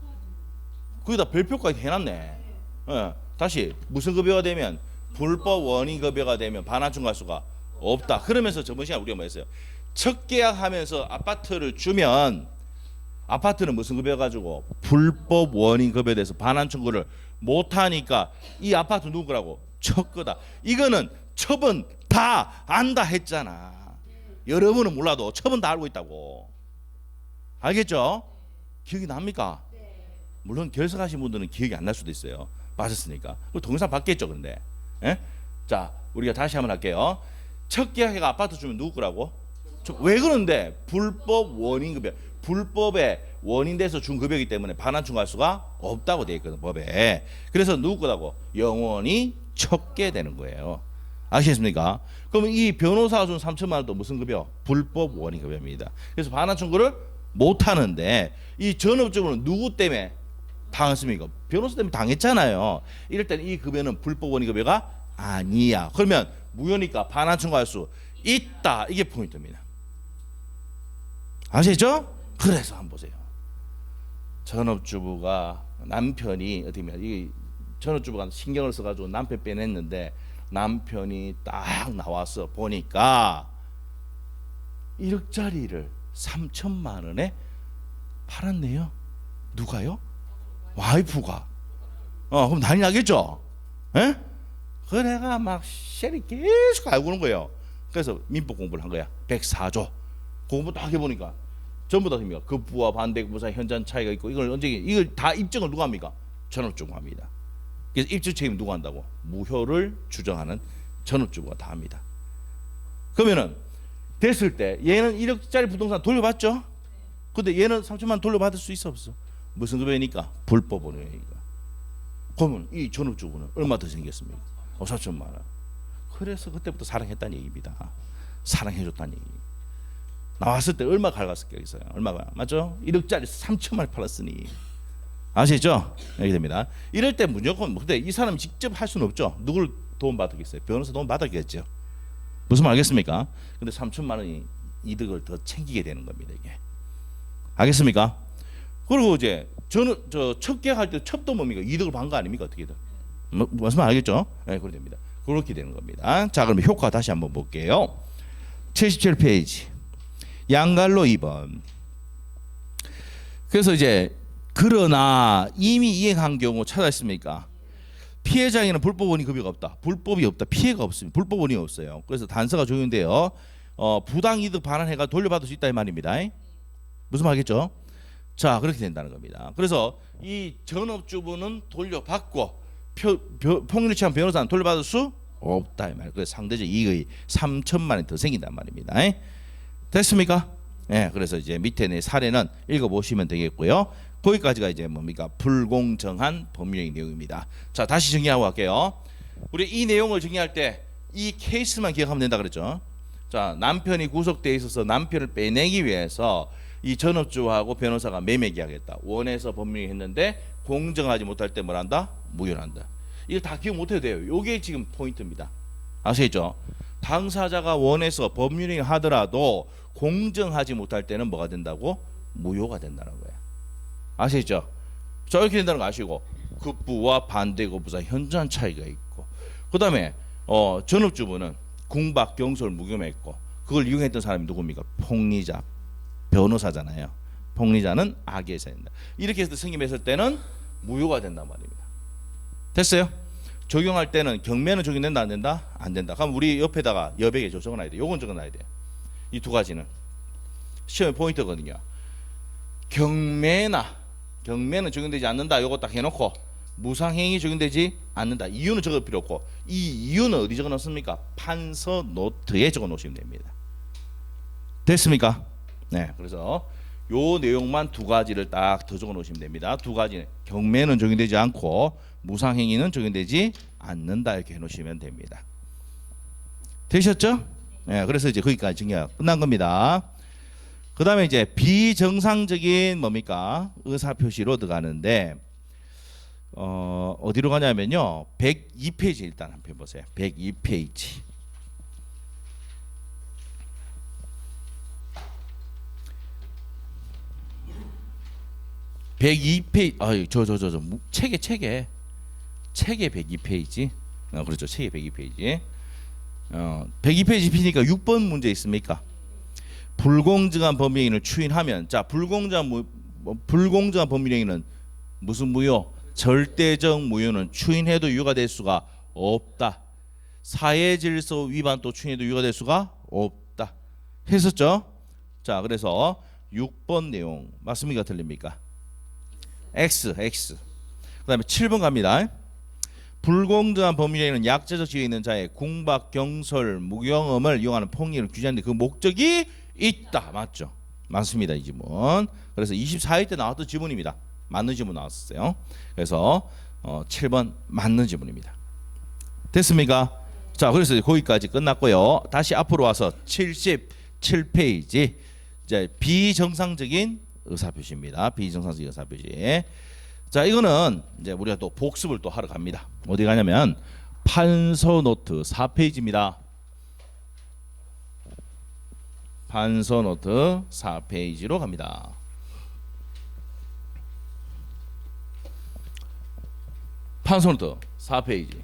거기다 별표까지 해놨네. 다시 무슨 급여가 되면 불법 원인급여가 되면 반환 청구할 수가 없다. 그러면서 저번 시간에 우리가 뭐 했어요? 첫 계약하면서 아파트를 주면 아파트는 무슨 급여 가지고 불법 원인급여에 대해서 반환 청구를 못하니까 이 아파트 누구 거라고? 첫 거다. 이거는 첩은 다 안다 했잖아. 여러분은 몰라도 첩은 다 알고 있다고. 알겠죠? 기억이 납니까? 물론 결석하신 분들은 기억이 안 날 수도 있어요. 빠졌으니까. 동영상 받겠죠, 근데. 예? 자, 우리가 다시 한번 할게요. 첫 계약해가 아파트 주면 누구 거라고? 왜 그런데? 불법 원인급여. 불법의 원인돼서 준 급여이기 때문에 반환 청구할 수가 없다고 되어 있거든, 법에. 그래서 누구 거라고? 영원히 척게 되는 거예요. 아시겠습니까? 그러면 이 변호사가 준 3천만 원도 무슨 급여? 불법 원인급여입니다. 그래서 반환 청구를 못 하는데 이 전업주부는 누구 때문에 당했습니까? 변호사 때문에 당했잖아요. 이럴 때는 이 급여는 불법 원의 급여가 아니야. 그러면 무효니까 반환 청구할 수 있다. 이게 포인트입니다. 아시죠? 그래서 한번 보세요. 전업주부가 남편이 어떻게 보면 이 전업주부가 신경을 써가지고 남편 빼냈는데 남편이 딱 나와서 보니까 1억짜리를 3천만 원에 팔았네요. 누가요? 와이프가. 그럼 난리 나겠죠? 에? 그래가 막 셀이 계속 알고 오는 거예요. 그래서 민법 공부를 한 거야. 104조. 공부 딱 해보니까 전부 다 됩니다. 급부와 반대 부사 현장 차이가 있고 이걸 언제 이걸 다 입증을 누가 합니까? 전업주부가 합니다. 그래서 입증 책임 누가 한다고? 무효를 주장하는 전업주부가 다 합니다. 그러면은 됐을 때 얘는 1억짜리 부동산 돌려받죠? 근데 얘는 3천만 원 돌려받을 수 있어 없어? 무슨 급여니까? 불법 원효니까. 그러면 이 전업주부는 얼마 더 생겼습니까? 4천만 원. 그래서 그때부터 사랑했다는 얘기입니다. 사랑해줬다는 얘기. 나왔을 때 얼마 갈갔을게요? 얼마가? 맞죠? 1억짜리 3천만 원 팔았으니. 아시죠? 이렇게 됩니다. 이럴 때 무조건 근데 이 사람이 직접 할 수는 없죠. 누굴 도움 받았겠어요? 변호사 도움 받았겠죠. 무슨 말 알겠습니까? 근데 3천만 원이 이득을 더 챙기게 되는 겁니다. 이게. 알겠습니까? 그리고 이제 저는 첫 계약할 때 첩도 뭡니까? 이득을 반 거 아닙니까? 어떻게든. 무슨 말 알겠죠? 네, 그렇게 됩니다. 그렇게 되는 겁니다. 자, 그러면 효과 다시 한번 볼게요. 77페이지. 양갈로 2번. 그래서 이제 그러나 이미 이행한 경우 찾아있습니까? 피해자에게는 불법 원의 급여가 없다. 불법이 없다. 피해가 없습니다. 불법 원이 없어요. 그래서 단서가 적용돼요. 부당 이득 반환해가 돌려받을 수 있다 이 말입니다. 무슨 말이겠죠? 자, 그렇게 된다는 겁니다. 그래서 이 전업주부는 돌려받고 폭력을 취한 변호사는 돌려받을 수 없다 이 말. 그래서 상대적 이익의 3천만 원이 더 생긴단 말입니다. 됐습니까? 네, 그래서 이제 밑에 내 사례는 읽어보시면 되겠고요. 거기까지가 이제 뭡니까? 불공정한 법률의 내용입니다. 자, 다시 정리하고 갈게요. 우리 이 내용을 정리할 때 이 케이스만 기억하면 된다 그랬죠. 자, 남편이 구속돼 있어서 남편을 빼내기 위해서 이 전업주하고 변호사가 매매 계약했다. 원해서 법률이 했는데 공정하지 못할 때 뭘 한다? 무효한다. 이거 다 기억 못해도 돼요. 이게 지금 포인트입니다. 아시죠? 당사자가 원해서 법률이 하더라도 공정하지 못할 때는 뭐가 된다고? 무효가 된다는 거예요. 아시죠? 자, 이렇게 된다는 거 아시고 급부와 반대급부사 현저한 차이가 있고 그 다음에 전업주부는 궁박, 경솔, 무혐의했고 그걸 이용했던 사람이 누굽니까? 폭리자, 변호사잖아요. 폭리자는 악의 사입니다. 이렇게 해서 생김했을 때는 무효가 된단 말입니다. 됐어요? 적용할 때는 경매는 적용된다 안 된다? 안 된다. 그럼 우리 옆에다가 여백에 적어놔야 돼. 요건 적어놔야 돼. 이 두 가지는 시험의 포인트거든요. 경매는 적용되지 않는다. 요거 딱 해놓고 무상행위 적용되지 않는다. 이유는 적을 필요 없고 이 이유는 어디 적어놓습니까? 판서 노트에 적어놓으시면 됩니다. 됐습니까? 네. 그래서 요 내용만 두 가지를 딱 더 적어놓으시면 됩니다. 두 가지는 경매는 적용되지 않고 무상행위는 적용되지 않는다 이렇게 해놓으시면 됩니다. 되셨죠? 네. 그래서 이제 거기까지 정리가 끝난 겁니다. 그 다음에 이제 비정상적인 뭡니까? 의사표시로 들어가는데 어디로 가냐면요 102페이지 일단 한번 보세요. 102페이지. 책에 102페이지. 그렇죠. 책에 102페이지. 102페이지 피니까 6번 문제 있습니까? 불공정한 법률행위를 추인하면 자 불공정한 법률행위는 무슨 무효? 절대적 무효는 추인해도 유효가 될 수가 없다. 사회질서 위반 또 추인해도 유효가 될 수가 없다. 했었죠? 자 그래서 6번 내용 맞습니까? 틀립니까? X. 그 다음에 7번 갑니다. 불공정한 법률행위는 약자적 지위에 있는 자의 궁박, 경솔, 무경험을 이용하는 폭력을 규제하는데 그 목적이 있다. 맞죠? 맞습니다. 이 지문. 그래서 24회 때 나왔던 지문입니다. 맞는 지문 나왔었어요. 그래서 7번 맞는 지문입니다. 됐습니까? 자, 그래서 거기까지 끝났고요. 다시 앞으로 와서 77페이지 이제 비정상적인 의사표시입니다. 비정상적인 의사표시. 자, 이거는 이제 우리가 또 복습을 또 하러 갑니다. 어디 가냐면 판서 노트 4페이지입니다. 판서 노트 4페이지로 갑니다. 판서 노트 4페이지.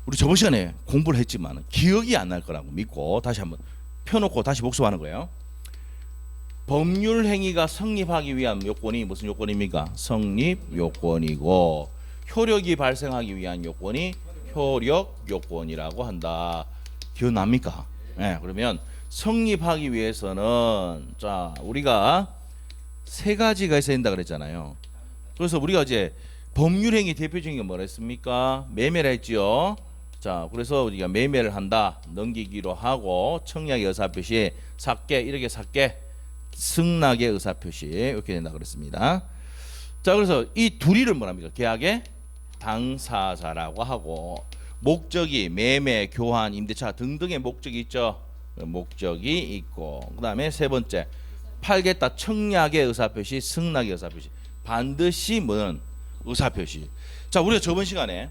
우리 저번 시간에 공부를 했지만 기억이 안 날 거라고 믿고 다시 한번 펴놓고 다시 복습하는 거예요. 법률 행위가 성립하기 위한 요건이 무슨 요건입니까? 성립 요건이고 효력이 발생하기 위한 요건이 효력 요건이라고 한다. 기억납니까? 네, 그러면 성립하기 위해서는 자 우리가 세 가지가 있어야 된다 그랬잖아요. 그래서 우리가 이제 법률 행위 대표적인 게 뭐라 했습니까? 매매라 했지요. 자, 그래서 우리가 매매를 한다, 넘기기로 하고 청약의 의사표시, 삭개, 이렇게 삭개, 승낙의 의사표시 이렇게 된다 그랬습니다. 자, 그래서 이 둘이를 뭐랍니까? 계약의 당사자라고 하고 목적이 매매, 교환, 임대차 등등의 목적이 있죠. 목적이 있고 그 다음에 세 번째 팔겠다 청약의 의사표시, 승낙의 의사표시 반드시 뭐는 의사표시. 자, 우리가 저번 시간에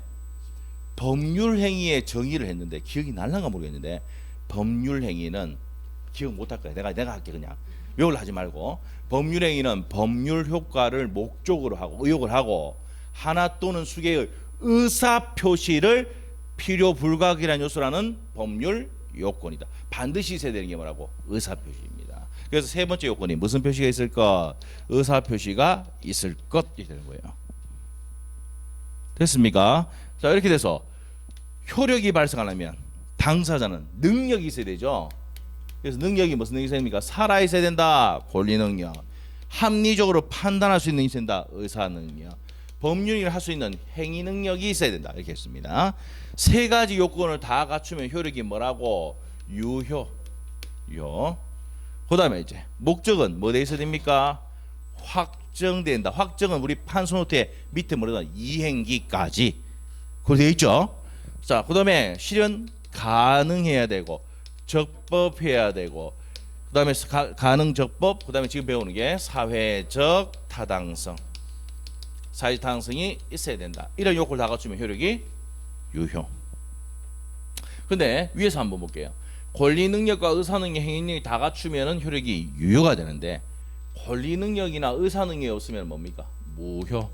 법률 행위의 정의를 했는데 기억이 날랑가 모르겠는데 법률 행위는 기억 못할 거야. 내가 할게. 그냥 욕을 하지 말고 법률 행위는 법률 효과를 목적으로 하고 의욕을 하고 하나 또는 수개의 의사 표시를 필요 불가결한 요소라는 법률 요건이다. 반드시 있어야 되는 게 뭐라고? 의사 표시입니다. 그래서 세 번째 요건이 무슨 표시가 있을 것? 의사 표시가 있을 것이 되는 거예요. 됐습니까? 자, 이렇게 돼서 효력이 발생하려면 당사자는 능력이 있어야 되죠. 그래서 능력이 무슨 능력이 있어야 됩니까? 살아 있어야 된다. 권리 능력. 합리적으로 판단할 수 있는 능력이 있어야 된다. 의사 능력. 법률을 할 수 있는 행위 능력이 있어야 된다. 이렇게 했습니다. 세 가지 요건을 다 갖추면 효력이 뭐라고? 유효. 그다음에 이제 목적은 뭐 돼 있어야 됩니까? 확정된다. 확정은 우리 판소노트에 밑에 뭐라고 이행기까지 그거 돼 있죠. 자, 그다음에 실현 가능해야 되고 적법해야 되고 그다음에 가능 적법 그다음에 지금 배우는 게 사회적 타당성. 사회적 타당성이 있어야 된다. 이런 요건을 다 갖추면 효력이 유효. 근데 위에서 한번 볼게요. 권리 능력과 의사 능력, 행위 능력이 다 갖추면은 효력이 유효가 되는데 권리 능력이나 의사 능력이 없으면 뭡니까? 무효.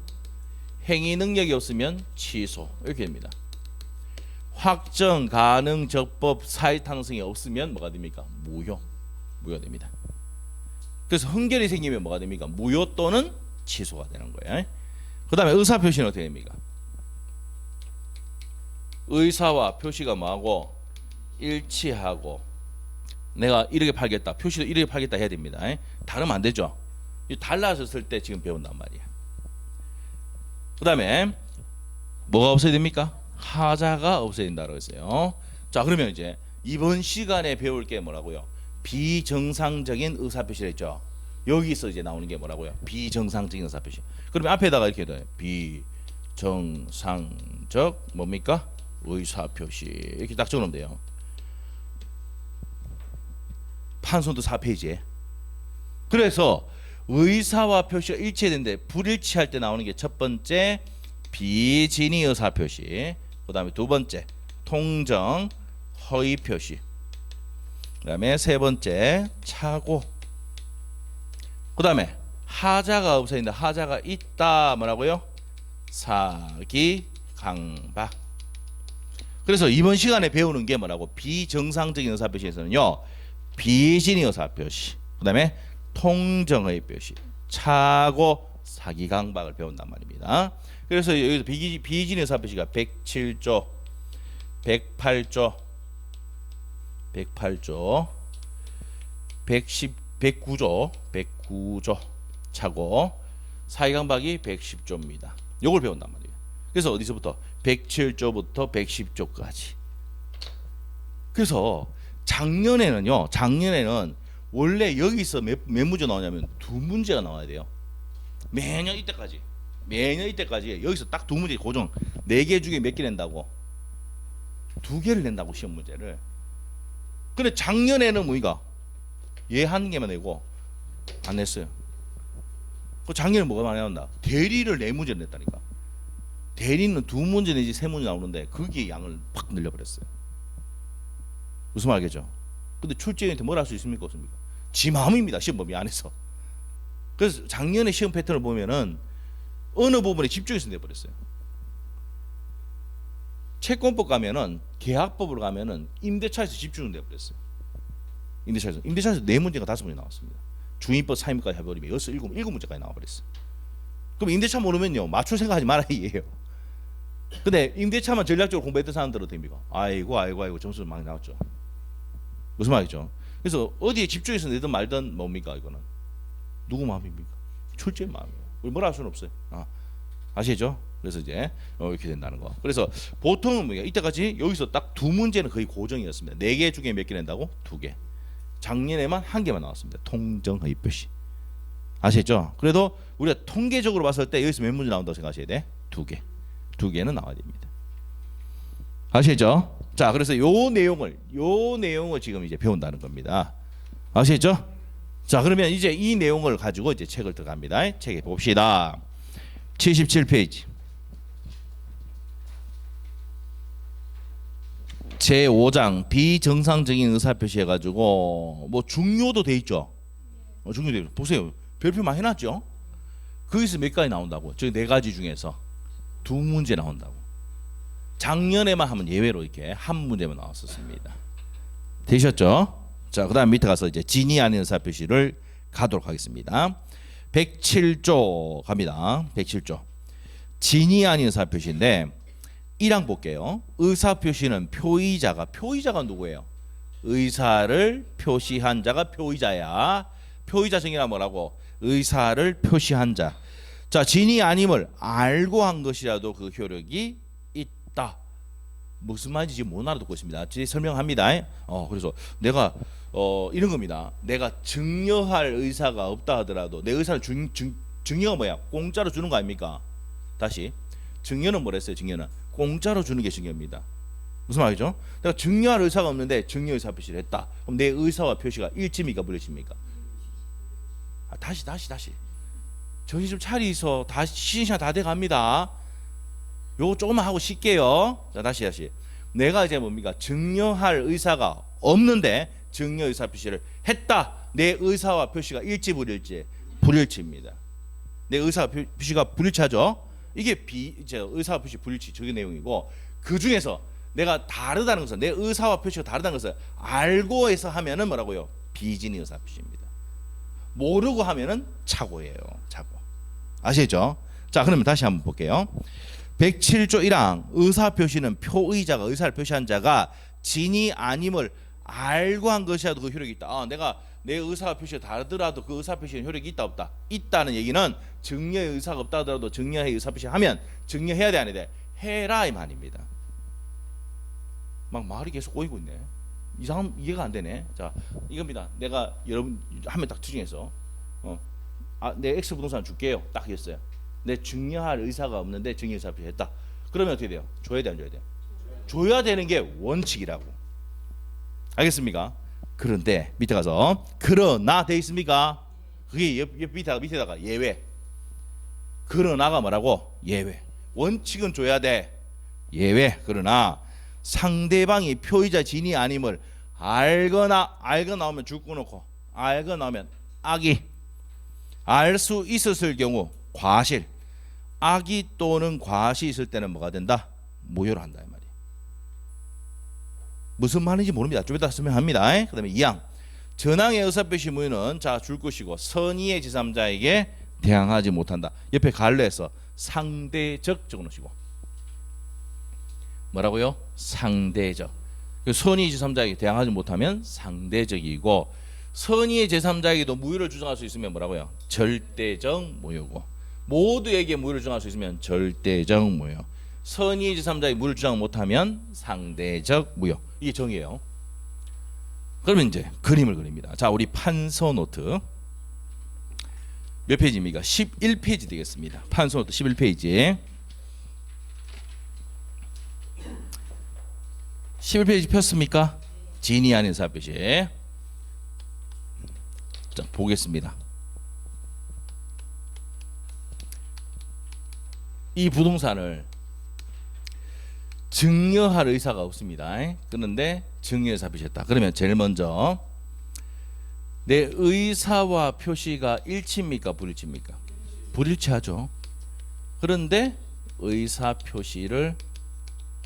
행위 능력이 없으면 취소. 이렇게 됩니다. 확정, 가능, 적법, 사회 타당성이 없으면 뭐가 됩니까? 무효. 무효가 됩니다. 그래서 흥결이 생기면 뭐가 됩니까? 무효 또는 취소가 되는 거예요. 그 다음에 의사 표시는 어떻게 됩니까? 의사와 표시가 뭐하고 일치하고 내가 이렇게 팔겠다. 표시도 이렇게 팔겠다 해야 됩니다. 다르면 안 되죠. 달라졌을 때 지금 배운단 말이야. 그 다음에 뭐가 없어야 됩니까? 하자가 없어야 된다고 했어요. 자, 그러면 이제 이번 시간에 배울 게 뭐라고요? 비정상적인 의사표시를 했죠. 여기서 이제 나오는 게 뭐라고요? 비정상적인 의사표시. 그러면 앞에다가 이렇게 해둬요. 비정상적 뭡니까? 의사표시. 이렇게 딱 적으면 돼요. 판소도 4페이지에. 그래서 의사와 표시가 일치되는데 불일치할 때 나오는 게 첫 번째 비진의 의사표시, 그 다음에 두 번째 통정 허위 표시, 그 다음에 세 번째 착오, 그 다음에 하자가 없어야 된다. 하자가 있다. 뭐라고요? 사기 강박. 그래서 이번 시간에 배우는 게 뭐라고? 비정상적인 의사표시에서는요 비진의 의사표시, 그 다음에 통정의 표시, 착오, 사기 강박을 배운단 말입니다. 그래서 여기서 비진의 의사표시가 107조, 108조, 109조 차고 사기 강박이 110조입니다. 요걸 배운단 말이에요. 그래서 어디서부터? 107조부터 110조까지. 그래서 작년에는 원래 여기서 몇 문제 나오냐면 두 문제가 나와야 돼요. 매년 이때까지 여기서 딱 두 문제 고정. 4개 중에 몇 개 낸다고? 2개를 낸다고 시험 문제를. 근데 작년에는 뭐가 얘 한 개만 내고 안 냈어요. 그 작년에 뭐가 많이 나온다. 대리를 4문제 냈다니까. 대리는 2문제 내지 3문제 나오는데 거기에 양을 팍 늘려버렸어요. 무슨 말 알겠죠? 근데 출제위원한테 뭘 할 수 있습니까? 없습니까? 지 마음입니다. 시험 범위 안에서. 그래서 작년에 시험 패턴을 보면은 어느 부분에 집중해서 내버렸어요. 채권법 가면은 계약법으로 가면은 임대차에서 집중을 내버렸어요. 임대차에서 4문제가 5문제 나왔습니다. 주인법 사임까지 해버리면 여기서 7문제까지 나와버렸어요. 그럼 임대차 모르면요 맞출 생각하지 말아야 해요. 근데 임대차만 전략적으로 공부했던 사람들은 됩니까? 아이고 점수 많이 나왔죠. 무슨 말이죠? 그래서 어디에 집중해서 내든 말든 뭡니까 이거는 누구 마음입니까? 출제 마음이에요. 우리 뭐라 할 수는 없어요. 아시죠? 그래서 이제 이렇게 된다는 거. 그래서 보통은 뭐야? 이때까지 여기서 딱 2문제는 거의 고정이었습니다. 4개 중에 몇 개 낸다고? 2개. 작년에만 1개만 나왔습니다. 통정허위 표시. 아시죠? 그래도 우리가 통계적으로 봤을 때 여기서 몇 문제 나온다고 생각하셔야 돼? 2개. 2개는 나와야 됩니다. 아시죠? 자, 그래서 요 내용을 지금 이제 배운다는 겁니다. 아시죠? 자, 그러면 이제 이 내용을 가지고 이제 책을 들어갑니다. 책에 봅시다. 77페이지. 제5장 비정상적인 의사표시 해가지고 뭐 중요도 돼 있죠. 중요도 있죠. 보세요. 별표 많이 해놨죠. 거기서 몇 가지 나온다고. 저 4가지 중에서 2문제 나온다고. 작년에만 하면 예외로 이렇게 한 문제만 나왔었습니다. 되셨죠? 자, 그다음 밑에 가서 이제 진위 아닌 의사표시를 가도록 하겠습니다. 107조 갑니다. 107조. 진위 아닌 의사표시인데 1항 볼게요. 의사표시는 표의자가 누구예요? 의사를 표시한 자가 표의자야. 표의자 정의란 뭐라고? 의사를 표시한 자. 자, 진위 아님을 알고 한 것이라도 그 효력이 있다. 무슨 말인지 지금 못 알아듣고 있습니다. 뒤에 설명합니다. 그래서 내가 이런 겁니다. 내가 증여할 의사가 없다 하더라도 내 의사를 증여가 뭐야? 공짜로 주는 거 아닙니까? 다시 증여는 뭐랬어요? 증여는 공짜로 주는 게 증여입니다. 무슨 말이죠? 내가 증여할 의사가 없는데 증여 의사 표시를 했다. 그럼 내 의사와 표시가 일치입니까? 무일치입니까? 다시 정신 좀 차리서 다시 시간 다 돼갑니다. 요거 조금만 하고 쉴게요. 자, 다시 내가 이제 뭡니까? 증여할 의사가 없는데 증여 의사 표시를 했다. 내 의사와 표시가 일치 불일치? 불일치입니다. 내 의사 표시가 불일치하죠. 이게 이제 의사와 표시 불일치 저게 내용이고, 그 중에서 내가 다르다는 것은 내 의사와 표시가 다르다는 것을 알고 해서 하면은 뭐라고요? 비진의 의사 표시입니다. 모르고 하면은 착오예요. 착오. 아시죠? 자, 그러면 다시 한번 볼게요. 107조 1항 의사 표시는 표의자가 의사를 표시한 자가 진이 아님을 알고 한 것이라도 그 효력이 있다. 내가 내 의사 표시가 다르더라도 그 의사 표시는 효력이 있다 없다? 있다는 얘기는 증여의 의사가 없다 하더라도 증여의 의사 표시하면 증여해야 돼 안 해야 돼? 해라 이 말입니다. 막 말이 계속 꼬이고 있네. 이해가 안 되네. 자, 이겁니다. 내가 여러분 한 명 딱 투정해서 내 X 부동산 줄게요. 딱 했어요. 내 증여할 의사가 없는데 증여 의사 표시했다. 그러면 어떻게 돼요? 줘야 돼 안 줘야 돼? 줘야 되는 게 원칙이라고. 알겠습니까? 그런데 밑에 가서 그러나 돼 있습니까? 그게 밑에다가 예외. 그러나가 뭐라고? 예외. 원칙은 줘야 돼. 예외. 그러나 상대방이 표의자 진이 아님을 알거나 나오면 죽고 놓고 알거나 나오면 악이 알 수 있었을 경우 과실 악이 또는 과실이 있을 때는 뭐가 된다? 무효로 한다 이 말이에요. 무슨 말인지 모릅니다. 좀 이따 설명합니다. 그 다음에 2항 전항의 의사표시 무효는 자 줄 것이고 선의의 제3자에게 대항하지 못한다. 옆에 갈래에서 상대적 적어놓으시고 뭐라고요? 상대적. 선의 제3자에게 대항하지 못하면 상대적이고 선의의 제3자에게도 무효를 주장할 수 있으면 뭐라고요? 절대적 무효고 모두에게 무효를 주장할 수 있으면 절대적 무효. 선의의 제3자에게 무효를 주장 못하면 상대적 무효. 이게 정의예요. 그러면 이제 그림을 그립니다. 자, 우리 판서 노트 몇 페이지입니까? 11페이지 되겠습니다. 판서 노트 11페이지. 11페이지 폈습니까? 진이 아닌 사표시. 자, 보겠습니다. 이 부동산을 증여할 의사가 없습니다. 그런데 증여해서 표시했다. 그러면 제일 먼저 내 의사와 표시가 일치입니까? 불일치입니까? 불일치하죠. 그런데 의사 표시를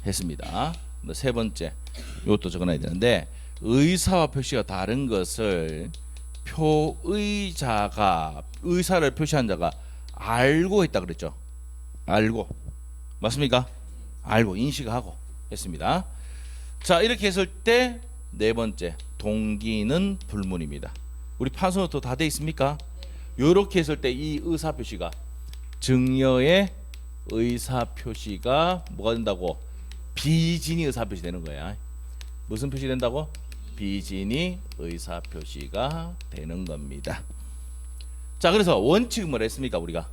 했습니다. 세 번째, 이것도 적어놔야 되는데 의사와 표시가 다른 것을 표의자가, 의사를 표시한 자가 알고 했다 그랬죠. 알고, 맞습니까? 알고 인식하고 했습니다. 자, 이렇게 했을 때 네 번째, 동기는 불문입니다. 우리 판서노트 다 돼 있습니까? 이렇게 했을 때 이 의사 표시가, 증여의 의사 표시가 뭐가 된다고? 비진이 의사 표시 되는 거야. 무슨 표시 된다고? 비진이 의사 표시가 되는 겁니다. 자, 그래서 원칙은 뭐라 했습니까? 우리가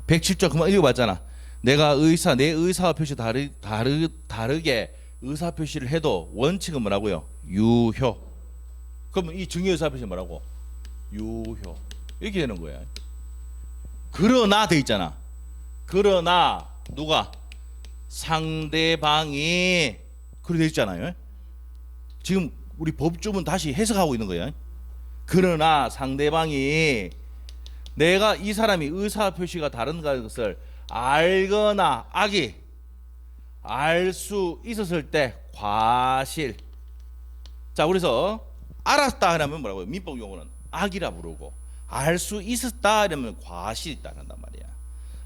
107조 그만 읽어봤잖아. 내가 내 의사와 표시 다르게 의사 표시를 해도 원칙은 뭐라고요? 유효. 그럼 이 증여 의사 표시 뭐라고? 유효. 이렇게 되는 거야. 그러나 돼 있잖아. 그러나 누가? 상대방이 그렇게 돼 있잖아요. 지금 우리 법조문 다시 해석하고 있는 거예요. 그러나 상대방이 내가 이 사람이 의사 표시가 다른 것을 알거나 악이 알 수 있었을 때 과실. 자, 그래서 알았다 하면 뭐라고요? 민법 용어는 악이라 부르고, 알 수 있었다 이러면 과실이 있다는 말이야.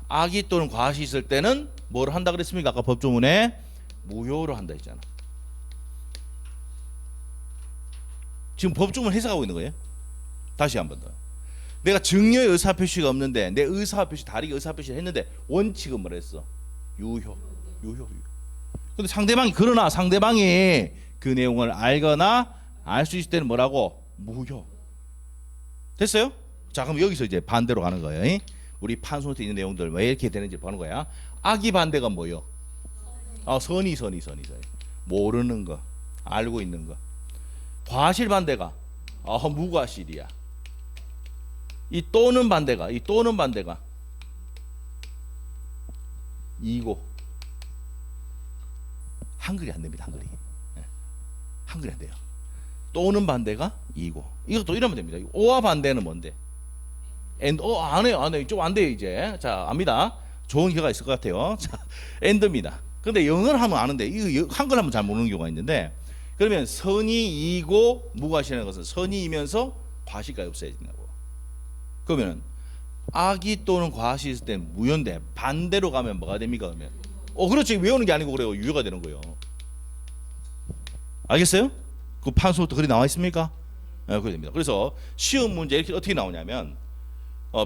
악이 또는 과실이 있을 때는 뭘 한다 그랬습니까? 아까 법조문에 무효로 한다 했잖아. 지금 법조문 해석하고 있는 거예요. 다시 한 번 더. 내가 증여의 의사표시가 없는데 내 의사표시 다르게 의사표시를 했는데 원칙은 뭐라 했어? 유효. 근데 상대방이, 그러나 상대방이 그 내용을 알거나 알 수 있을 때는 뭐라고? 무효. 됐어요? 자, 그럼 여기서 이제 반대로 가는 거예요. 우리 판소노트에 있는 내용들 왜 이렇게 되는지 보는 거야. 악이 반대가 뭐요? 선이. 모르는 거, 알고 있는 거. 과실 반대가 무과실이야. 이 또는 반대가 이고. 한글이 안 됩니다. 한글이 안 돼요. 또는 반대가 이고. 이것도 이러면 됩니다. 오와 반대는 뭔데? 안 해요. 좀 안 돼요 이제. 자, 압니다. 좋은 기회가 있을 것 같아요. 자, 엔드입니다. 근데 영어를 하면 아는데 이거 한글 하면 잘 모르는 경우가 있는데, 그러면 선이 이고 무과실이라는 것은 선이이면서 과실까지 없어진다고. 그러면 악이 또는 과실이 있을 때 무효인데 반대로 가면 뭐가 됩니까? 그러면 그렇지, 외우는 게 아니고 그래요. 유효가 되는 거예요. 알겠어요? 그 판소부터 글이 나와 있습니까? 그렇게 됩니다. 그래서 시험 문제 이렇게 어떻게 나오냐면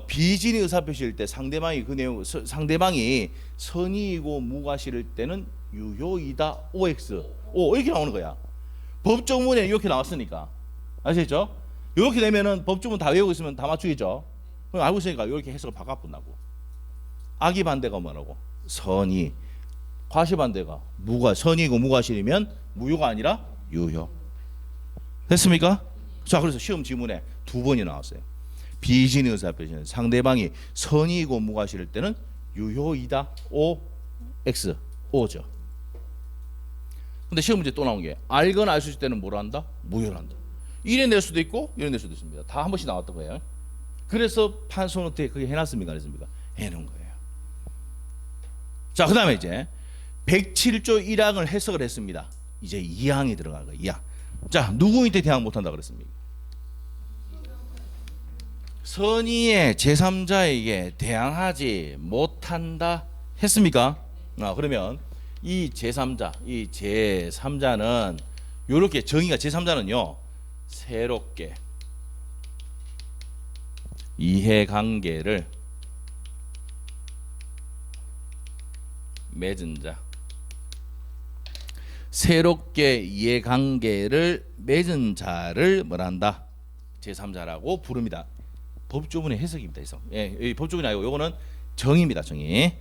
비진이 의사표시일 때 상대방이 그 내용, 상대방이 선의이고 무과실일 때는 유효이다. OX. 이렇게 나오는 거야. 법조문에 이렇게 나왔으니까. 아시겠죠? 이렇게 되면은 법조문 다 외우고 있으면 다 맞추겠죠? 그럼 알고 있으니까 이렇게 해석을 바꿔본다고. 악이 반대가 뭐라고? 선의. 과실 반대가 선의이고 무과실이면 무효가 아니라 유효. 됐습니까? 자, 그래서 시험 지문에 두 번이 나왔어요. 비진의 의사표시는 상대방이 선의이고 무과실일 때는 유효이다. OX. O죠. 근데 시험 문제 또 나온 게 알거나 알 수 있을 때는 뭐로 한다? 무효로 한다. 이래 낼 수도 있고 이래 낼 수도 있습니다. 다 한 번씩 나왔던 거예요. 그래서 판소노트에 그게 해놨습니까? 안 했습니까? 해놓은 거예요. 자, 그 다음에 이제 107조 1항을 해석을 했습니다. 이제 2항이 들어간 거예요. 2항. 자, 누구한테 대항 못한다 그랬습니까? 선의의 제3자에게 대항하지 못한다 했습니까? 그러면 이 제3자는 요렇게 정의가, 제3자는요 새롭게 이해관계를 맺은 자, 새롭게 이해관계를 맺은 자를 뭐라 한다? 제3자라고 부릅니다. 법조문의 해석입니다. 해석. 이 법조문이 아니고 요거는 정의입니다. 정의.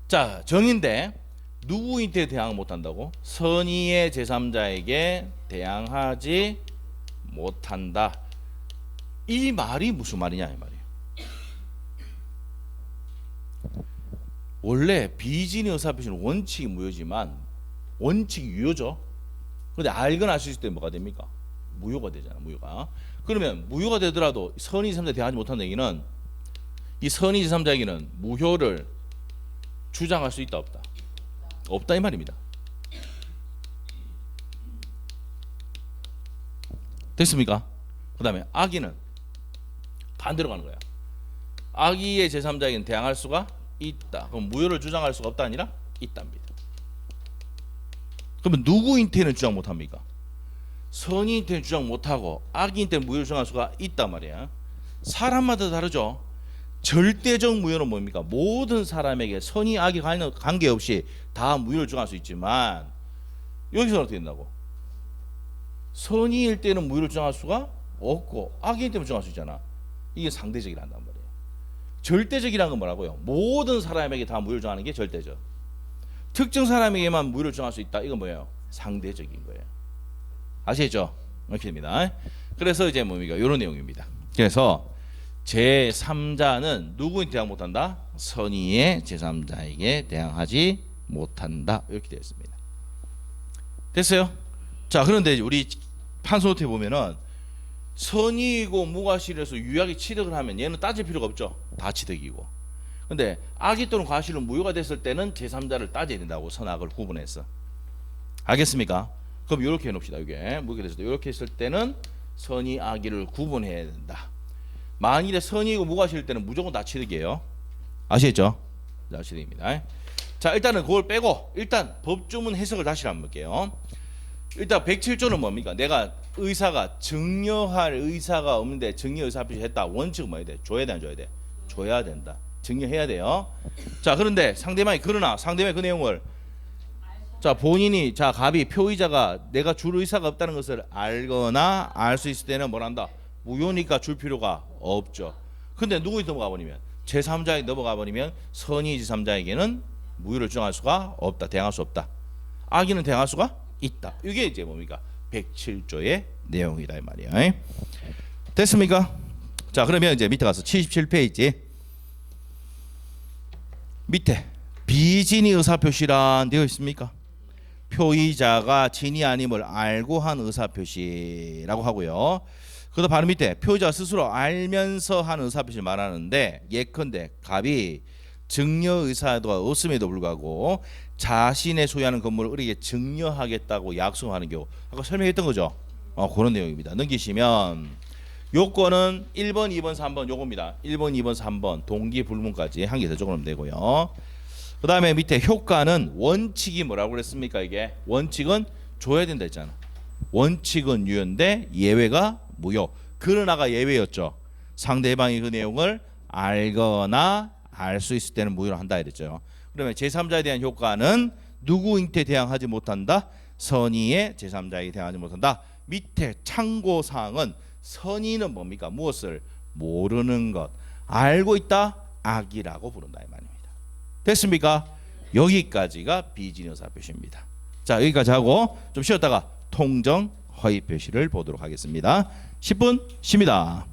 자, 정의인데 누구한테 대항 못한다고? 선의의 제3자에게 대항하지 못한다. 이 말이 무슨 말이냐 이 말이에요. 원래 비진의 의사표시는 원칙이 무효지만 원칙이 유효죠. 그런데 알거나 알 수 있을 때 뭐가 됩니까? 무효가 되잖아. 무효가. 그러면 무효가 되더라도 선의 제3자 대항하지 못한다는 얘기는 이 선의 제3자에게는 무효를 주장할 수 있다 없다? 없다 이 말입니다. 됐습니까? 그 다음에 악의는 반대로 가는 거야. 악의의 제3자에게는 대항할 수가 있다. 그럼 무효를 주장할 수가 없다 아니라 있답니다. 그러면 누구인테는 주장 못합니까? 선의인테는 주장 못하고 악의인테는 무효를 주장할 수가 있단 말이야. 사람마다 다르죠. 절대적 무효는 뭡니까? 모든 사람에게 선의 악의 관계없이 다 무효를 주장할 수 있지만 여기서는 어떻게 된다고? 선의일 때는 무효를 주장할 수가 없고 악의일 때는 주장할 수 있잖아. 이게 상대적이란단 말이에요. 절대적이라는 건 뭐라고요? 모든 사람에게 다 무효를 주장하는 게 절대적. 특정 사람에게만 무효를 주장할 수 있다. 이건 뭐예요? 상대적인 거예요. 아시겠죠? 이렇게 됩니다. 그래서 이제 뭡니까? 이런 내용입니다. 그래서 제3자는 누구인테 대항 못한다? 선의의 제3자에게 대항하지 못한다. 이렇게 되어 있습니다. 됐어요? 자, 그런데 우리 판소노트에 보면은 선의이고 무과실에서 유약이 취득을 하면 얘는 따질 필요가 없죠. 다 취득이고. 근데 악의 또는 과실은 무효가 됐을 때는 제3자를 따져야 된다고 선악을 구분해서. 알겠습니까? 그럼 이렇게 해놓읍시다. 이게 무효가 됐을 때 이렇게 했을 때는 선의 악의를 구분해야 된다. 만일에 선의이고 무과실일 때는 무조건 다 취득이에요. 아시겠죠? 다 취득입니다. 자, 일단은 그걸 빼고 일단 법조문 해석을 다시 한번 볼게요. 일단 107조는 뭡니까? 내가 의사가 증여할 의사가 없는데 증여 의사 표시 했다. 원칙은 뭐야 돼? 줘야 돼, 안 줘야 돼? 줘야 된다. 증여해야 돼요. 자, 그런데 상대방이 그러나 상대방이 그 내용을 자, 본인이 자, 갑이 표의자가 내가 줄 의사가 없다는 것을 알거나 알 수 있을 때는 뭐란다? 무효니까 줄 필요가 없죠. 근데 누구에 넘어가 버리면 제3자에게 넘어가 버리면 선의 제3자에게는 무효를 주장할 수가 없다. 대항할 수 없다. 악의는 대항할 수가 있다. 이게 이제 뭡니까? 107조의 내용이다 이 말이야. 됐습니까? 자, 그러면 이제 밑에 가서 77페이지 밑에 비진의 의사표시란 되어 있습니까? 표의자가 진이 아님을 알고 한 의사표시라고 하고요. 그다음 바로 밑에 표의자가 스스로 알면서 한 의사표시를 말하는데 예컨대 갑이 증여 의사가 없음에도 불구하고 자신의 소유하는 건물을 을에게 증여하겠다고 약속하는 경우 아까 설명했던 거죠. 그런 내용입니다. 넘기시면 요건은 1번, 2번, 3번 요겁니다. 1번, 2번, 3번 동기불문까지 한 개 더 적으면 되고요. 그 다음에 밑에 효과는 원칙이 뭐라고 그랬습니까? 이게 원칙은 줘야 된다 했잖아. 원칙은 유효인데 예외가 무효. 그러나가 예외였죠. 상대방이 그 내용을 알거나 알 수 있을 때는 무효를 한다 이랬죠. 그러면 제3자에 대한 효과는 누구인테 대항하지 못한다? 선의의 제3자에게 대항하지 못한다. 밑에 참고사항은 선의는 뭡니까? 무엇을 모르는 것. 알고 있다? 악이라고 부른다 이 말입니다. 됐습니까? 여기까지가 비진의 의사표시입니다. 자, 여기까지 하고 좀 쉬었다가 통정 허위 표시를 보도록 하겠습니다. 10분 쉽니다.